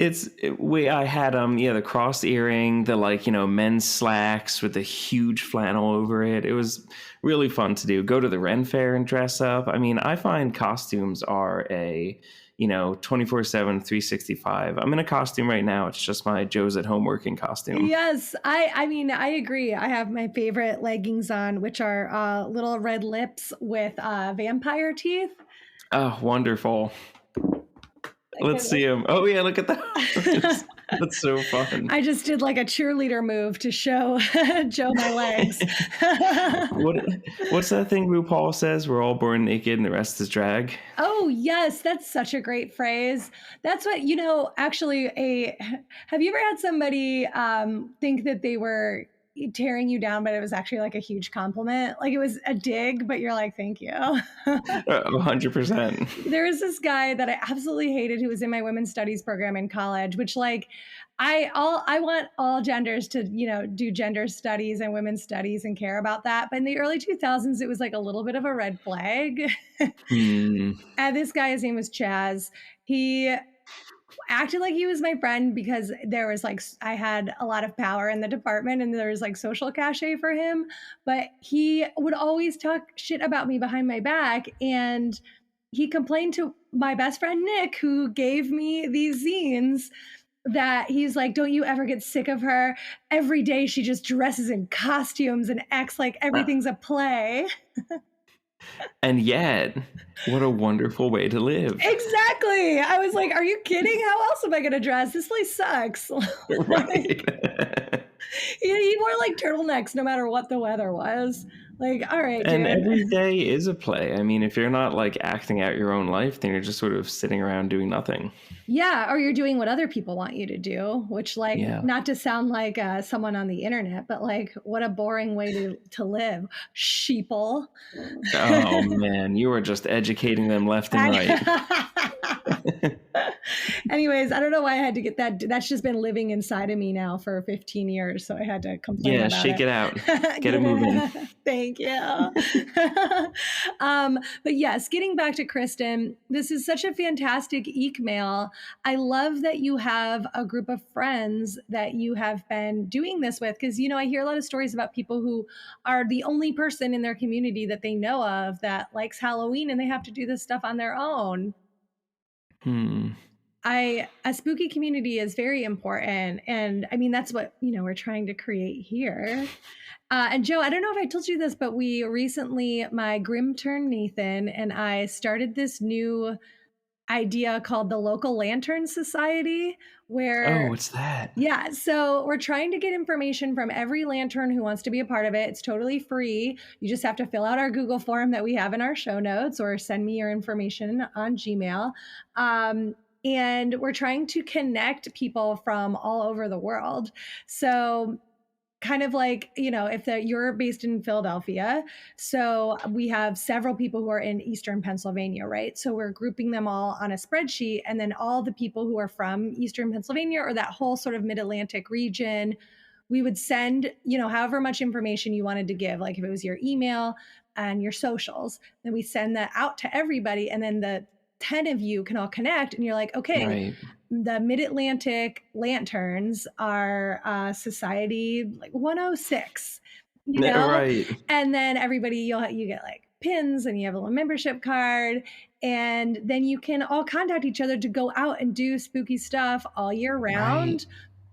I had the cross earring, the men's slacks with the huge flannel over it. It was really fun to do. Go to the Ren Fair and dress up. I mean, I find costumes are a 24/7, 365. I'm in a costume right now. It's just my Joe's at home working costume. Yes, I mean, I agree. I have my favorite leggings on, which are little red lips with vampire teeth. Oh, wonderful. Let's see him. Oh yeah, look at that. That's so fun. I just did like a cheerleader move to show Joe my legs. What's that thing RuPaul says? We're all born naked and the rest is drag. Oh yes, that's such a great phrase. That's what actually. Have you ever had somebody think that they were tearing you down, but it was actually like a huge compliment. Like it was a dig, but you're like, thank you. 100%. There was this guy that I absolutely hated who was in my women's studies program in college, which like I want all genders to, do gender studies and women's studies and care about that. But in the early 2000s, it was like a little bit of a red flag. And this guy, his name was Chaz. He acted like he was my friend because there was like, I had a lot of power in the department and there was like social cachet for him, but he would always talk shit about me behind my back. And he complained to my best friend, Nick, who gave me these zines, that he's like, don't you ever get sick of her? Every day she just dresses in costumes and acts like everything's a play. And yet, what a wonderful way to live. Exactly. I was like, are you kidding? How else am I going to dress? This place sucks. Right. He wore like turtlenecks no matter what the weather was. Like, all right, and dude. Every day is a play. I mean, if you're not like acting out your own life, then you're just sort of sitting around doing nothing. Yeah, or you're doing what other people want you to do, which like, not to sound like someone on the internet, but like, what a boring way to live, sheeple. Oh man, you are just educating them left and right. Anyways, I don't know why I had to get that. That's just been living inside of me now for 15 years. So I had to complain about it. Yeah, shake it out. Get it moving. Thank you. But yes, getting back to Kristen, this is such a fantastic EEEKmail. I love that you have a group of friends that you have been doing this with, because, I hear a lot of stories about people who are the only person in their community that they know of that likes Halloween and they have to do this stuff on their own. A spooky community is very important. And I mean, that's what, we're trying to create here. And Joe, I don't know if I told you this, but we recently, my Grim Turn Nathan and I started this new idea called the Local Lantern Society, where... Oh, what's that? Yeah, so we're trying to get information from every lantern who wants to be a part of it. It's totally free. You just have to fill out our Google form that we have in our show notes or send me your information on Gmail. And we're trying to connect people from all over the world. So kind of like, if you're based in Philadelphia, so we have several people who are in Eastern Pennsylvania, right? So we're grouping them all on a spreadsheet, and then all the people who are from Eastern Pennsylvania or that whole sort of Mid-Atlantic region, we would send, however much information you wanted to give, like if it was your email and your socials, then we send that out to everybody, and then the 10 of you can all connect, and you're like, okay, right. The Mid-Atlantic Lanterns are Society like 106, Right. And then everybody, you get like pins, and you have a little membership card, and then you can all contact each other to go out and do spooky stuff all year round. Right.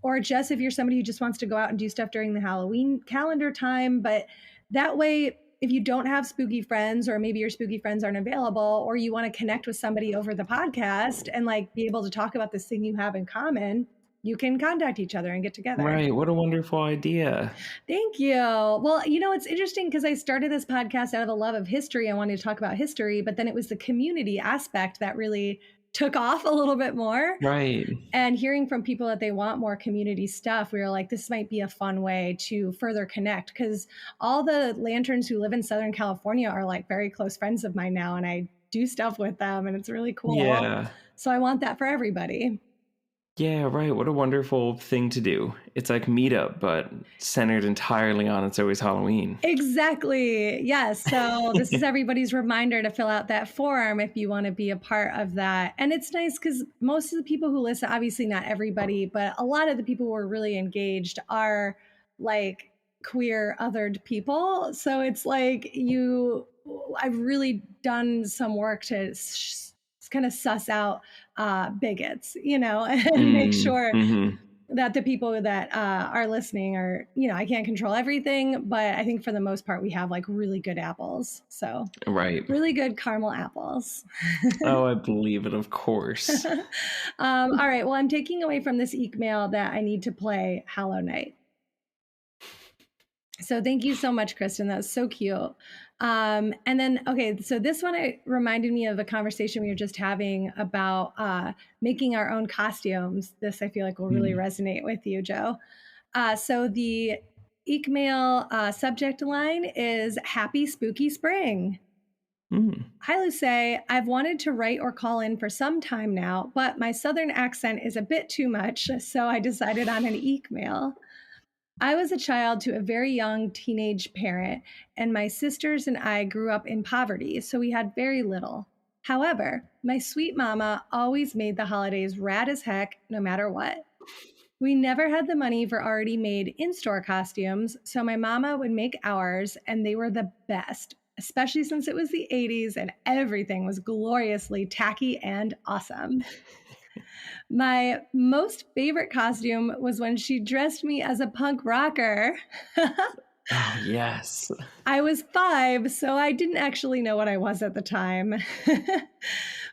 Or just if you're somebody who just wants to go out and do stuff during the Halloween calendar time. But that way, if you don't have spooky friends, or maybe your spooky friends aren't available, or you want to connect with somebody over the podcast and like be able to talk about this thing you have in common, you can contact each other and get together. Right. What a wonderful idea. Thank you. Well, it's interesting because I started this podcast out of a love of history. I wanted to talk about history, but then it was the community aspect that really took off a little bit more. Right. And hearing from people that they want more community stuff, we were like, this might be a fun way to further connect, because all the lanterns who live in Southern California are like very close friends of mine now, and I do stuff with them, and it's really cool. Yeah. So I want that for everybody. Yeah, right. What a wonderful thing to do. It's like Meetup, but centered entirely on It's Always Halloween. Exactly. Yes. So this is everybody's reminder to fill out that form if you want to be a part of that. And it's nice because most of the people who listen, obviously not everybody, but a lot of the people who are really engaged are like queer othered people. So it's like I've really done some work to kind of suss out bigots, and make sure that the people that are listening are, I can't control everything, but I think for the most part, we have like really good apples. So right. Really good caramel apples. Oh, I believe it. Of course. All right. Well, I'm taking away from this EEEKmail that I need to play Hallow Night. So thank you so much, Kristen. That was so cute. And then, okay, so this one reminded me of a conversation we were just having about making our own costumes. This I feel like will really resonate with you, Joe. So the EEEEKmail subject line is Happy Spooky Spring. Hi, Luce. I've wanted to write or call in for some time now, but my Southern accent is a bit too much, so I decided on an EEEEKmail. I was a child to a very young teenage parent, and my sisters and I grew up in poverty, so we had very little. However, my sweet mama always made the holidays rad as heck, no matter what. We never had the money for already made in-store costumes, so my mama would make ours, and they were the best, especially since it was the 80s and everything was gloriously tacky and awesome. My most favorite costume was when she dressed me as a punk rocker. Oh, yes. I was 5, so I didn't actually know what I was at the time.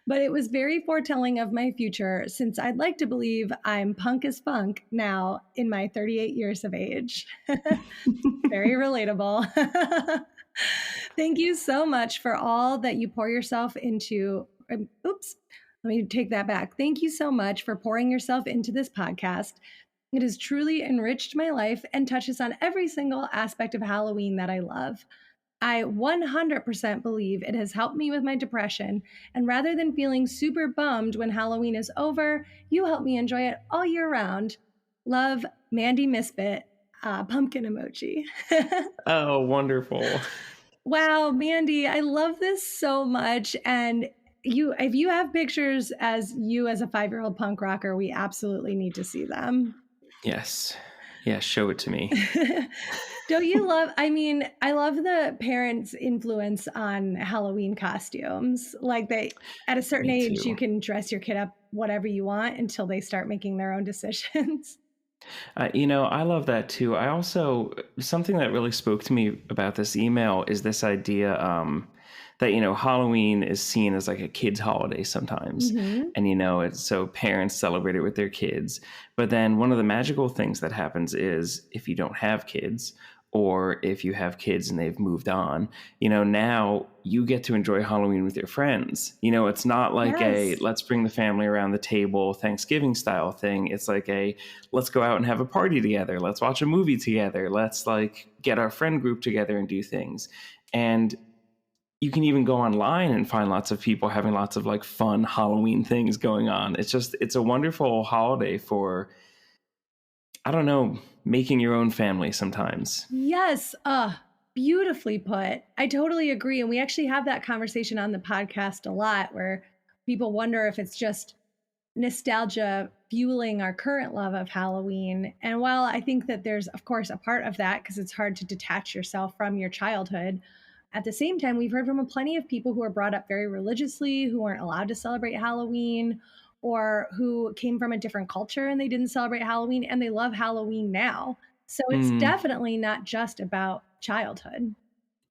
But it was very foretelling of my future, since I'd like to believe I'm punk as funk now in my 38 years of age. Very relatable. Thank you so much for all that you pour yourself into. Oops, let me take that back. Thank you so much for pouring yourself into this podcast. It has truly enriched my life and touches on every single aspect of Halloween that I love. I 100% believe it has helped me with my depression, and rather than feeling super bummed when Halloween is over, you help me enjoy it all year round. Love, Mandy Misfit, pumpkin emoji. Oh, wonderful. Wow, Mandy, I love this so much. And if you have pictures as you as a 5-year-old punk rocker, we absolutely need to see them. Yes. Yeah, show it to me. Don't you love, I love the parents' influence on Halloween costumes. Like at a certain Me age, too. you can dress your kid up whatever you want until they start making their own decisions. I love that too. I also, something that really spoke to me about this email is this idea that, Halloween is seen as like a kid's holiday sometimes. Mm-hmm. And, it's so parents celebrate it with their kids. But then one of the magical things that happens is if you don't have kids, or if you have kids and they've moved on, now you get to enjoy Halloween with your friends. It's not like a Yes. let's bring the family around the table Thanksgiving style thing. It's like a let's go out and have a party together. Let's watch a movie together. Let's like get our friend group together and do things. And you can even go online and find lots of people having lots of like fun Halloween things going on. It's a wonderful holiday for, I don't know, making your own family sometimes. Yes. Beautifully put. I totally agree. And we actually have that conversation on the podcast a lot where people wonder if it's just nostalgia fueling our current love of Halloween. And while I think that there's, of course, a part of that because it's hard to detach yourself from your childhood, at the same time, we've heard from plenty of people who are brought up very religiously, who weren't allowed to celebrate Halloween, or who came from a different culture and they didn't celebrate Halloween and they love Halloween now. So it's definitely not just about childhood.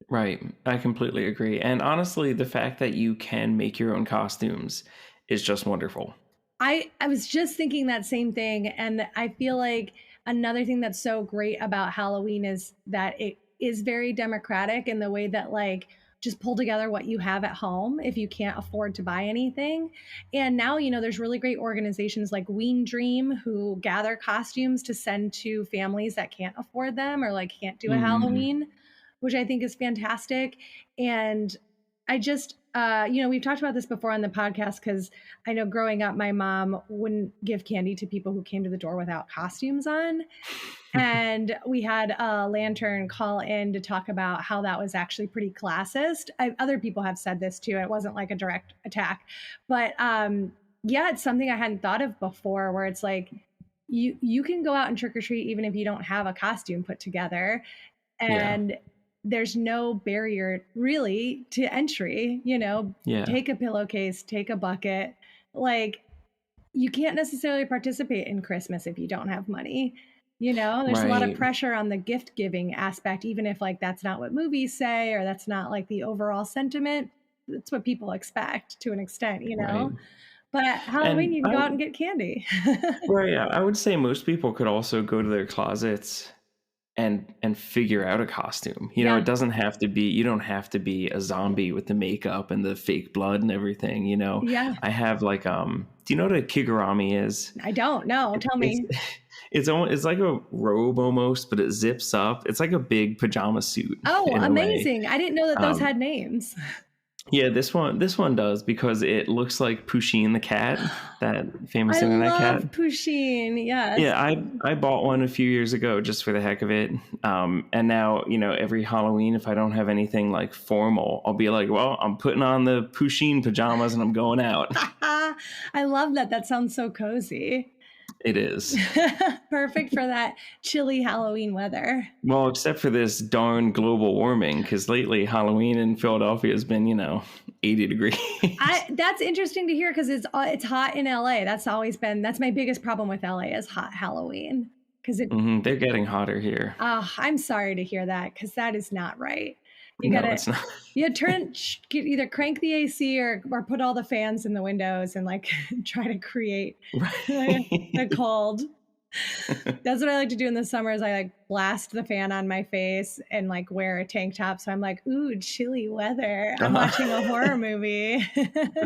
Right. I completely agree. And honestly, the fact that you can make your own costumes is just wonderful. I was just thinking that same thing. And I feel like another thing that's so great about Halloween is that it is very democratic in the way that like just pull together what you have at home if you can't afford to buy anything. And now, there's really great organizations like Ween Dream who gather costumes to send to families that can't afford them or like can't do a Halloween, which I think is fantastic. And I just, we've talked about this before on the podcast because I know growing up, my mom wouldn't give candy to people who came to the door without costumes on. And we had a lantern call in to talk about how that was actually pretty classist. Other people have said this too. It wasn't like a direct attack. But yeah, it's something I hadn't thought of before where it's like you can go out and trick or treat even if you don't have a costume put together. And there's no barrier really to entry, take a pillowcase, take a bucket. Like you can't necessarily participate in Christmas if you don't have money. There's a lot of pressure on the gift giving aspect, even if like that's not what movies say or that's not like the overall sentiment. That's what people expect to an extent, Right. But at Halloween, you can go out and get candy. Right. Yeah. I would say most people could also go to their closets and figure out a costume. It doesn't have to be, you don't have to be a zombie with the makeup and the fake blood and everything, Yeah. I have like, do you know what a kigurumi is? I don't know. Tell me. It's like a robe almost, but it zips up. It's like a big pajama suit. Oh, in a way. amazing. I didn't know that those had names. Yeah, this one does because it looks like Pusheen the cat, that famous internet cat. I love Pusheen, yes. Yeah, I bought one a few years ago just for the heck of it. And now, every Halloween, if I don't have anything like formal, I'll be like, well, I'm putting on the Pusheen pajamas and I'm going out. I love that. That sounds so cozy. It is. Perfect for that chilly Halloween weather. Well, except for this darn global warming, because lately Halloween in Philadelphia has been, 80 degrees. That's interesting to hear because it's hot in LA. That's my biggest problem with LA is hot Halloween. Because they're getting hotter here. I'm sorry to hear that because that is not right. It's not. You either crank the AC or put all the fans in the windows and like try to create the cold. That's what I like to do in the summer is I like blast the fan on my face and like wear a tank top. So I'm like, ooh, chilly weather. I'm watching a horror movie.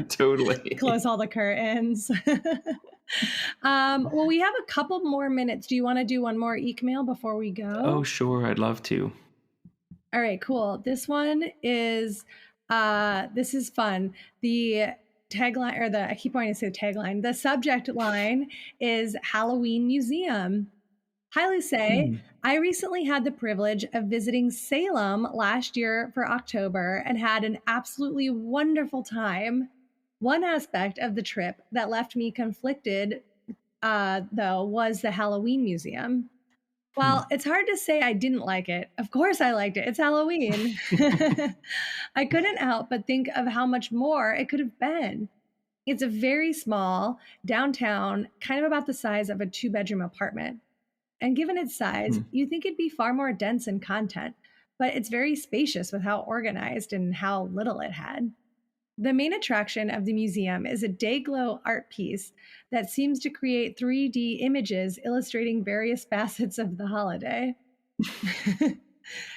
Totally. Close all the curtains. Well, we have a couple more minutes. Do you want to do one more email before we go? Oh, sure. I'd love to. All right, cool. This one is, this is fun. The tagline, I keep wanting to say tagline. The subject line is Halloween Museum. Hi, Luce. I recently had the privilege of visiting Salem last year for October and had an absolutely wonderful time. One aspect of the trip that left me conflicted, though, was the Halloween Museum. Well, it's hard to say I didn't like it. Of course I liked it. It's Halloween. I couldn't help but think of how much more it could have been. It's a very small, downtown, kind of about the size of a 2-bedroom apartment. And given its size, you think it'd be far more dense in content, but it's very spacious with how organized and how little it had. The main attraction of the museum is a day-glow art piece that seems to create 3D images illustrating various facets of the holiday.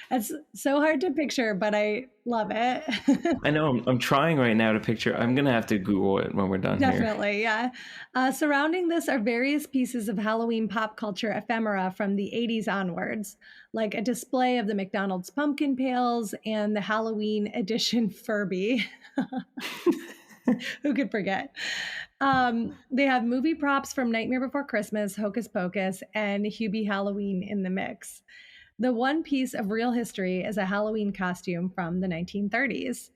That's so hard to picture, but I love it. I know. I'm trying right now to picture. I'm going to have to Google it when we're done. Definitely, yeah. Surrounding this are various pieces of Halloween pop culture ephemera from the 80s onwards, like a display of the McDonald's pumpkin pails and the Halloween edition Furby. Who could forget? They have movie props from Nightmare Before Christmas, Hocus Pocus, and Hubie Halloween in the mix. The one piece of real history is a Halloween costume from the 1930s.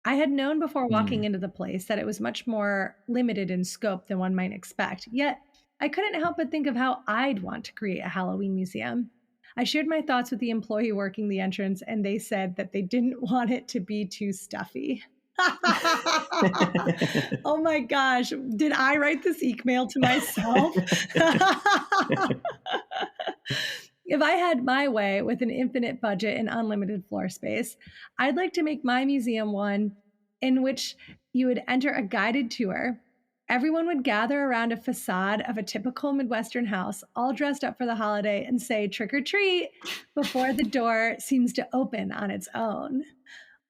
I had known before walking into the place that it was much more limited in scope than one might expect, yet I couldn't help but think of how I'd want to create a Halloween museum. I shared my thoughts with the employee working the entrance, and they said that they didn't want it to be too stuffy. Oh my gosh, did I write this email to myself? If I had my way with an infinite budget and unlimited floor space, I'd like to make my museum one in which you would enter a guided tour. Everyone would gather around a facade of a typical Midwestern house, all dressed up for the holiday, and say trick or treat before the door seems to open on its own.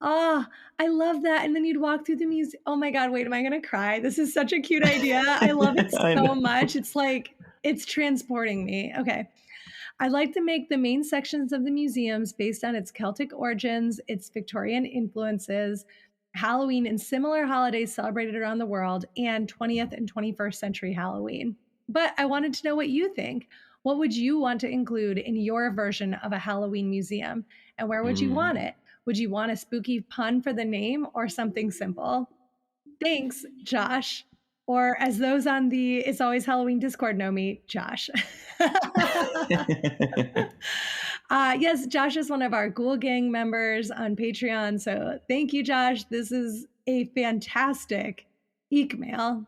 Oh, I love that. And then you'd walk through the museum. Oh my God, wait, am I going to cry? This is such a cute idea. I love it so much. It's like, it's transporting me. Okay. I'd like to make the main sections of the museums based on its Celtic origins, its Victorian influences, Halloween and similar holidays celebrated around the world, and 20th and 21st century Halloween. But I wanted to know what you think. What would you want to include in your version of a Halloween museum? And where would you want it? Would you want a spooky pun for the name or something simple? Thanks, Josh. Or as those on the It's Always Halloween Discord know me, Josh. Yes, Josh is one of our Ghoul Gang members on Patreon. So thank you, Josh. This is a fantastic email.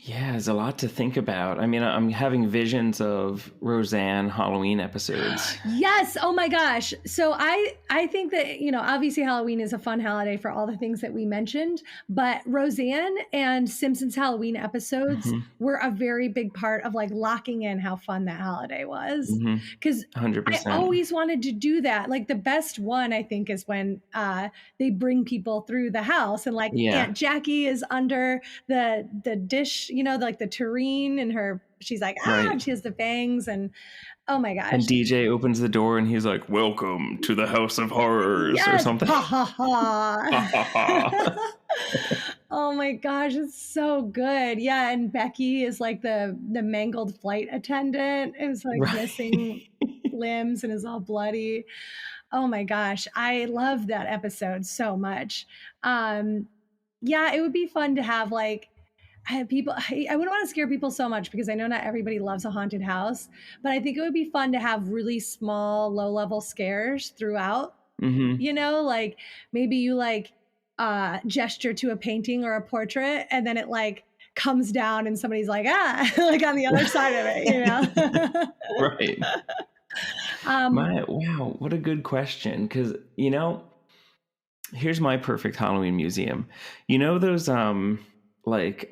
Yeah, there's a lot to think about. I mean, I'm having visions of Roseanne Halloween episodes. Yes. Oh my gosh. So I think that, obviously Halloween is a fun holiday for all the things that we mentioned, but Roseanne and Simpsons Halloween episodes were a very big part of like locking in how fun that holiday was. Because 100%. I always wanted to do that. Like the best one, I think, is when they bring people through the house and like Aunt Jackie is under the dish you know, like the tureen and her, she's like, Right. and she has the fangs, and oh my gosh. And DJ opens the door and he's like, "Welcome to the House of Horrors," or Yes, something. ha ha Ha, ha, ha. ha. Oh my gosh, it's so good. Yeah, and Becky is like the mangled flight attendant. It was like missing limbs and is all bloody. Oh my gosh, I love that episode so much. Yeah, it would be fun to have like people. I wouldn't want to scare people so much because I know not everybody loves a haunted house, but I think it would be fun to have really small, low-level scares throughout. Mm-hmm. You know, like maybe you like gesture to a painting or a portrait, and then it like comes down and somebody's like, like on the other side of it, you know? Right. Wow, what a good question. Because, you know, here's my perfect Halloween museum. You know those like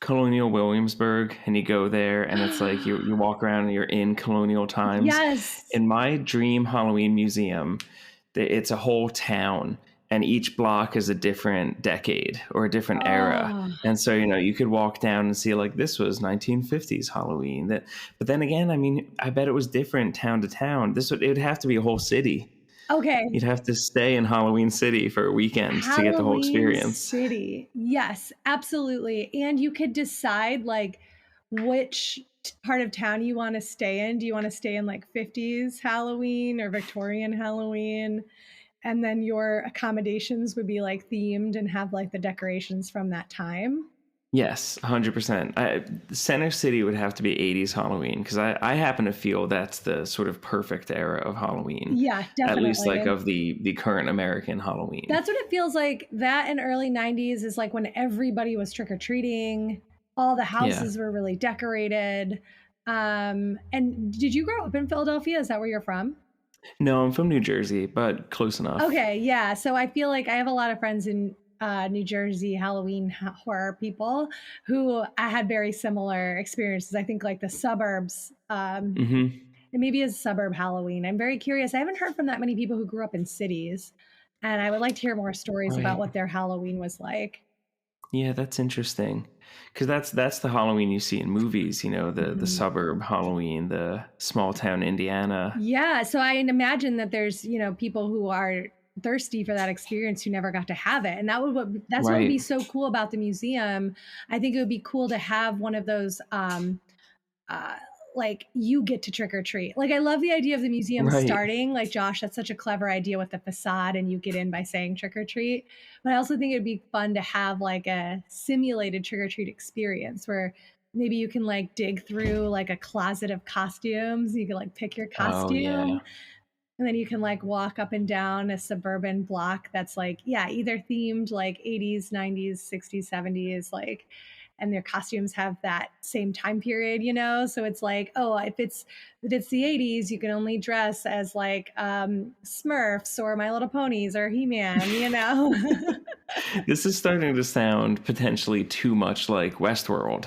Colonial Williamsburg, and you go there and it's like you walk around and you're in colonial times. Yes. In my dream Halloween museum, it's a whole town, and each block is a different decade or a different era. And so, you know, you could walk down and see like this was 1950s Halloween. But then again, I mean, I bet it was different town to town. It would have to be a whole city. Okay. You'd have to stay in Halloween City for a weekend to get the whole experience. City. Yes, absolutely. And you could decide like which part of town you want to stay in. Do you want to stay in like 50s Halloween or Victorian Halloween? And then your accommodations would be like themed and have like the decorations from that time. Yes, 100%. Center City would have to be 80s Halloween, because I happen to feel that's the sort of perfect era of Halloween. Yeah, definitely. At least like of the current American Halloween. That's what it feels like. That in early 90s is like when everybody was trick-or-treating. All the houses were really decorated. And did you grow up in Philadelphia? Is that where you're from? No, I'm from New Jersey, but close enough. Okay, yeah. So I feel like I have a lot of friends in New Jersey Halloween horror people who I had very similar experiences. I think like the suburbs, and maybe a suburb Halloween. I'm very curious. I haven't heard from that many people who grew up in cities, and I would like to hear more stories about what their Halloween was like. Yeah, that's interesting, because that's the Halloween you see in movies. You know, the suburb Halloween, the small town Indiana. Yeah, so I imagine that there's people who are thirsty for that experience who never got to have it, and that's what would be so cool about the museum. I think it would be cool to have one of those like you get to trick or treat. Like I love the idea of the museum starting like, Josh, that's such a clever idea with the facade and you get in by saying trick or treat. But I also think it'd be fun to have like a simulated trick or treat experience where maybe you can like dig through like a closet of costumes. You can like pick your costume. And then you can like walk up and down a suburban block that's like, either themed like 80s, 90s, 60s, 70s, like, and their costumes have that same time period, So it's like, if it's the 80s, you can only dress as like Smurfs or My Little Ponies or He-Man, This is starting to sound potentially too much like Westworld.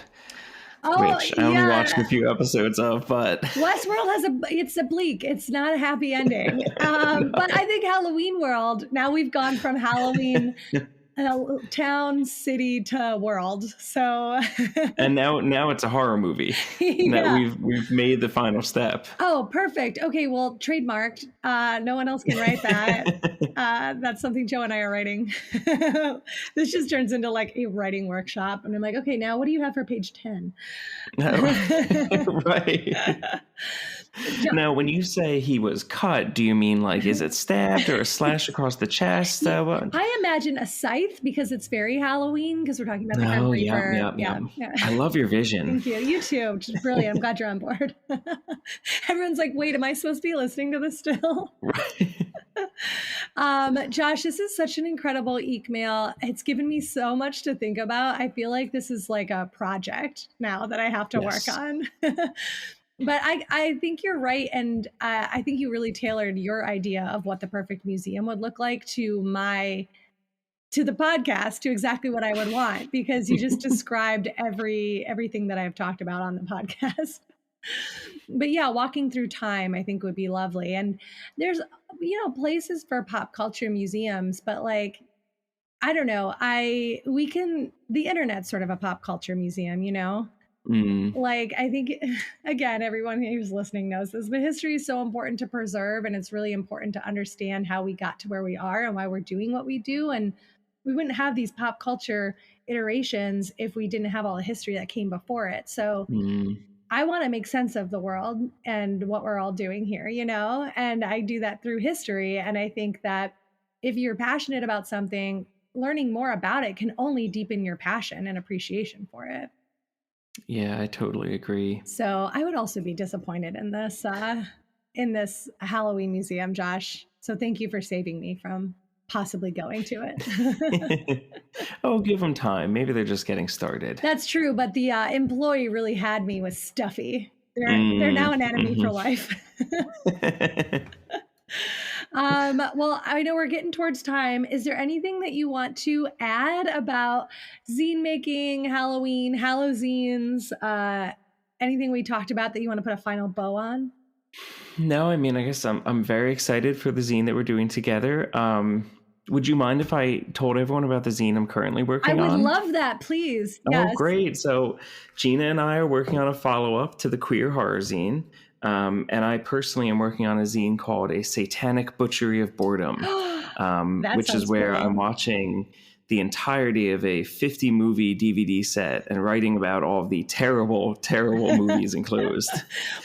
Which I only watched a few episodes of, but Westworld it's bleak. It's not a happy ending. But I think Halloween World, now we've gone from Halloween town, city to world. So and now it's a horror movie. That we've made the final step. Oh, perfect. Okay, well, trademarked. No one else can write that. That's something Joe and I are writing. This just turns into like a writing workshop, and I'm like, okay, now what do you have for page 10? Right. Now, when you say he was cut, do you mean like, is it stabbed or a slash across the chest? I imagine a scythe because it's very Halloween because we're talking about the Grim Reaper. Yeah. I love your vision. Thank you. You too, which is brilliant. I'm glad you're on board. Everyone's like, wait, am I supposed to be listening to this still? Right. Josh, this is such an incredible EEEKmail. It's given me so much to think about. I feel like this is like a project now that I have to work on. But I think you're right. And I think you really tailored your idea of what the perfect museum would look like to the podcast, to exactly what I would want, because you just described everything that I've talked about on the podcast. But yeah, walking through time, I think would be lovely. And there's, places for pop culture museums, but like, I don't know. We can the internet's sort of a pop culture museum, you know? Mm. Like, I think, again, everyone who's listening knows this, but history is so important to preserve. And it's really important to understand how we got to where we are and why we're doing what we do. And we wouldn't have these pop culture iterations if we didn't have all the history that came before it. So I want to make sense of the world and what we're all doing here, you know, and I do that through history. And I think that if you're passionate about something, learning more about it can only deepen your passion and appreciation for it. Yeah, I totally agree. So I would also be disappointed in this Halloween museum, Josh. So thank you for saving me from possibly going to it. Oh, give them time. Maybe they're just getting started. That's true, but the employee really had me with Stuffy. They're now an enemy for life. Well, I know we're getting towards time. Is there anything that you want to add about zine making, Halloween, Hallozines, anything we talked about that you want to put a final bow on? No, I mean, I guess I'm very excited for the zine that we're doing together. Would you mind if I told everyone about the zine I'm currently working on? I would love that, please. Yes. Oh, great. So Gina and I are working on a follow-up to the Queer Horror Zine. And I personally am working on a zine called A Satanic Butchery of Boredom, which is where I'm watching the entirety of a 50-movie DVD set and writing about all of the terrible, terrible movies enclosed.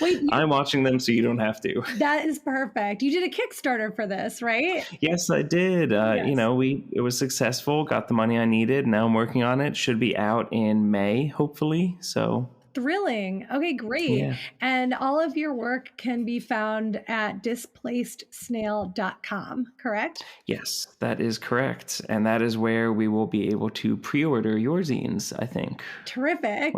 Wait, I'm watching them so you don't have to. That is perfect. You did a Kickstarter for this, right? Yes, I did. Yes. You know, it was successful, got the money I needed. Now I'm working on it. Should be out in May, hopefully. So thrilling. Okay, great. Yeah. And all of your work can be found at displacedsnail.com, correct? Yes, that is correct. And that is where we will be able to pre-order your zines, I think. Terrific.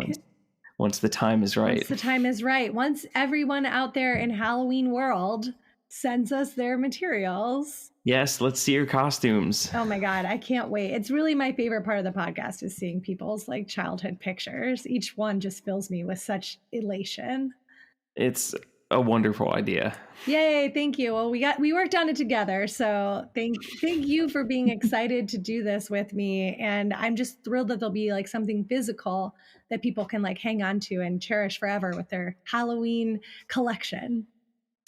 Once the time is right. Once the time is right. Once everyone out there in Halloween world sends us their materials. Yes, let's see your costumes. Oh my God, I can't wait. It's really my favorite part of the podcast is seeing people's like childhood pictures. Each one just fills me with such elation. It's a wonderful idea. Yay, thank you. Well, we worked on it together. So thank you for being excited to do this with me. And I'm just thrilled that there'll be like something physical that people can like hang on to and cherish forever with their Halloween collection.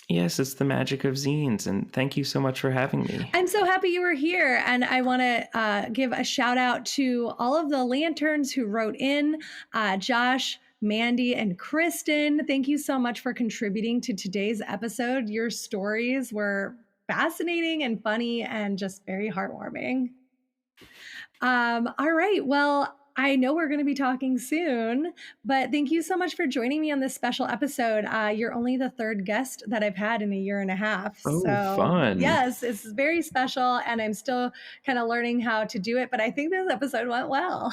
Yes, it's the magic of zines, and thank you so much for having me. I'm so happy you were here, and I want to give a shout out to all of the lanterns who wrote in, Josh, Mandy, and Kristen. Thank you so much for contributing to today's episode. Your stories were fascinating and funny and just very heartwarming. All right, well, I know we're going to be talking soon, but thank you so much for joining me on this special episode. You're only the third guest that I've had in a year and a half. Oh, so fun. Yes, it's very special, and I'm still kind of learning how to do it, but I think this episode went well.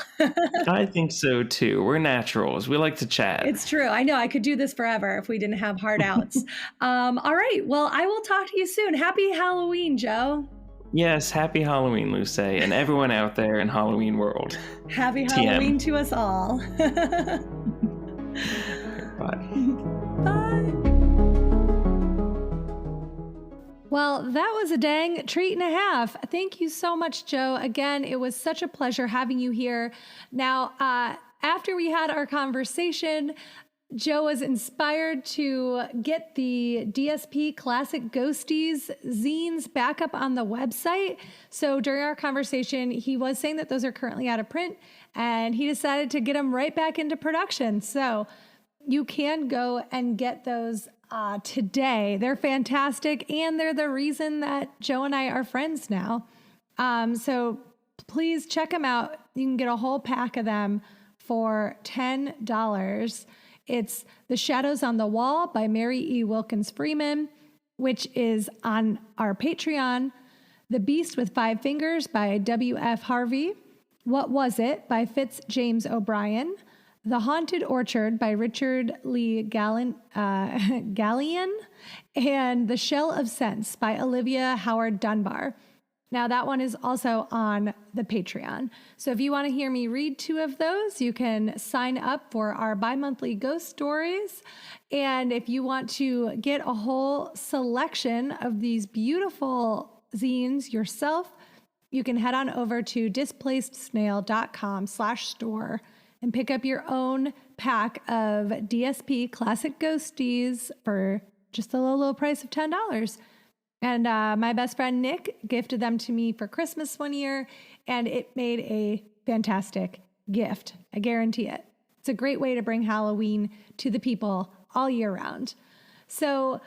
I think so too. We're naturals. We like to chat. It's true. I know I could do this forever if we didn't have hard outs. All right. Well, I will talk to you soon. Happy Halloween, Joe. Yes, happy Halloween, Luce, and everyone out there in Halloween world. Happy Halloween to us all. Bye. Bye. Well, that was a dang treat and a half. Thank you so much, Joe. Again, it was such a pleasure having you here. Now, after we had our conversation, Joe was inspired to get the DSP Classic Ghosties zines back up on the website. So during our conversation, he was saying that those are currently out of print, and he decided to get them right back into production. So you can go and get those today. They're fantastic, and they're the reason that Joe and I are friends now. So please check them out. You can get a whole pack of them for $10. It's The Shadows on the Wall by Mary E. Wilkins Freeman, which is on our Patreon. The Beast with Five Fingers by W.F. Harvey. What Was It by Fitz James O'Brien. The Haunted Orchard by Richard Lee Gallion. And The Shell of Sense by Olivia Howard Dunbar. Now, that one is also on the Patreon. So if you want to hear me read 2 of those, you can sign up for our bi-monthly ghost stories. And if you want to get a whole selection of these beautiful zines yourself, you can head on over to displacedsnail.com/store and pick up your own pack of DSP classic ghosties for just the low price of $10. And my best friend Nick gifted them to me for Christmas one year, and it made a fantastic gift. I guarantee it. It's a great way to bring Halloween to the people all year round. So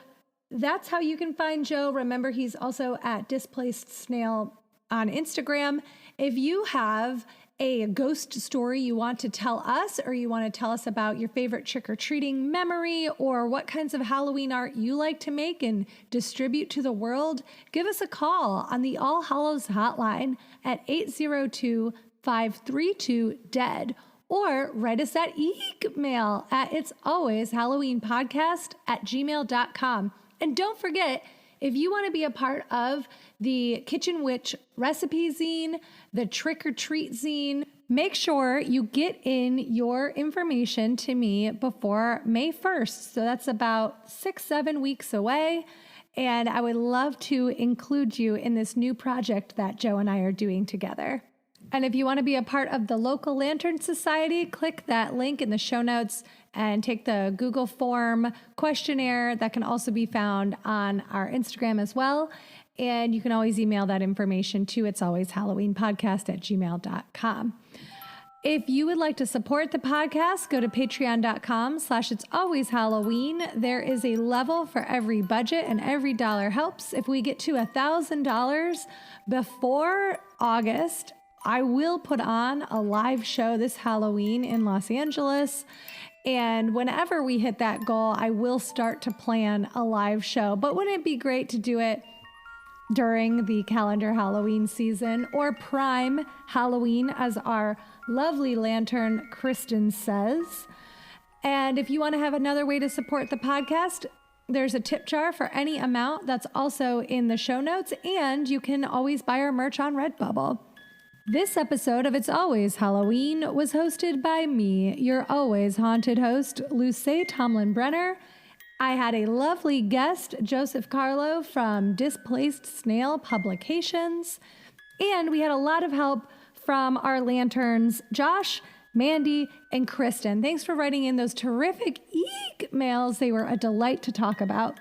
that's how you can find Joe. Remember, he's also at Displaced Snail on Instagram. If you have a ghost story you want to tell us, or you want to tell us about your favorite trick-or-treating memory, or what kinds of Halloween art you like to make and distribute to the world, give us a call on the All Hallows Hotline at 802-532-DEAD, or write us at eeeekmail at itsalwayshalloweenpodcast@gmail.com. And don't forget, if you want to be a part of the Kitchen Witch recipe zine, the Trick or Treat zine, make sure you get in your information to me before May 1st. So that's about 6-7 weeks away. And I would love to include you in this new project that Joe and I are doing together. And if you want to be a part of the local Lantern Society, click that link in the show notes and take the Google form questionnaire that can also be found on our Instagram as well. And you can always email that information to itsalwayshalloweenpodcast@gmail.com. If you would like to support the podcast, go to patreon.com/itsalwayshalloween. There is a level for every budget, and every dollar helps. If we get to $1,000 before August, I will put on a live show this Halloween in Los Angeles. And whenever we hit that goal, I will start to plan a live show. But wouldn't it be great to do it during the calendar Halloween season, or prime Halloween, as our lovely lantern Kristen says? And if you want to have another way to support the podcast, there's a tip jar for any amount that's also in the show notes, and you can always buy our merch on Redbubble. This episode of It's Always Halloween was hosted by me, your always haunted host, Luce Tomlin-Brenner. I had a lovely guest, Joseph Carlough from Displaced Snail Publications, and we had a lot of help from our lanterns, Josh, Mandy, and Kristen. Thanks for writing in those terrific EEEKmails. They were a delight to talk about.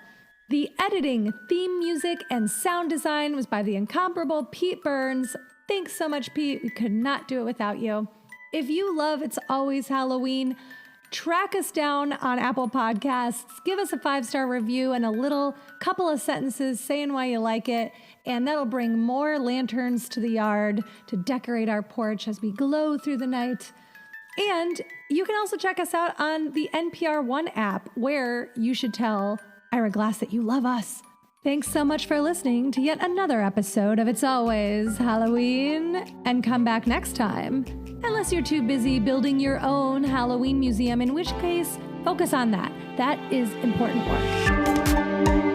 The editing, theme music, and sound design was by the incomparable Pete Burns. Thanks so much, Pete. We could not do it without you. If you love It's Always Halloween, track us down on Apple Podcasts, give us a 5-star review and a little couple of sentences saying why you like it, and that'll bring more lanterns to the yard to decorate our porch as we glow through the night. And you can also check us out on the NPR One app, where you should tell Ira Glass that you love us. Thanks so much for listening to yet another episode of It's Always Halloween, and come back next time. Unless you're too busy building your own Halloween museum, in which case, focus on that. That is important work.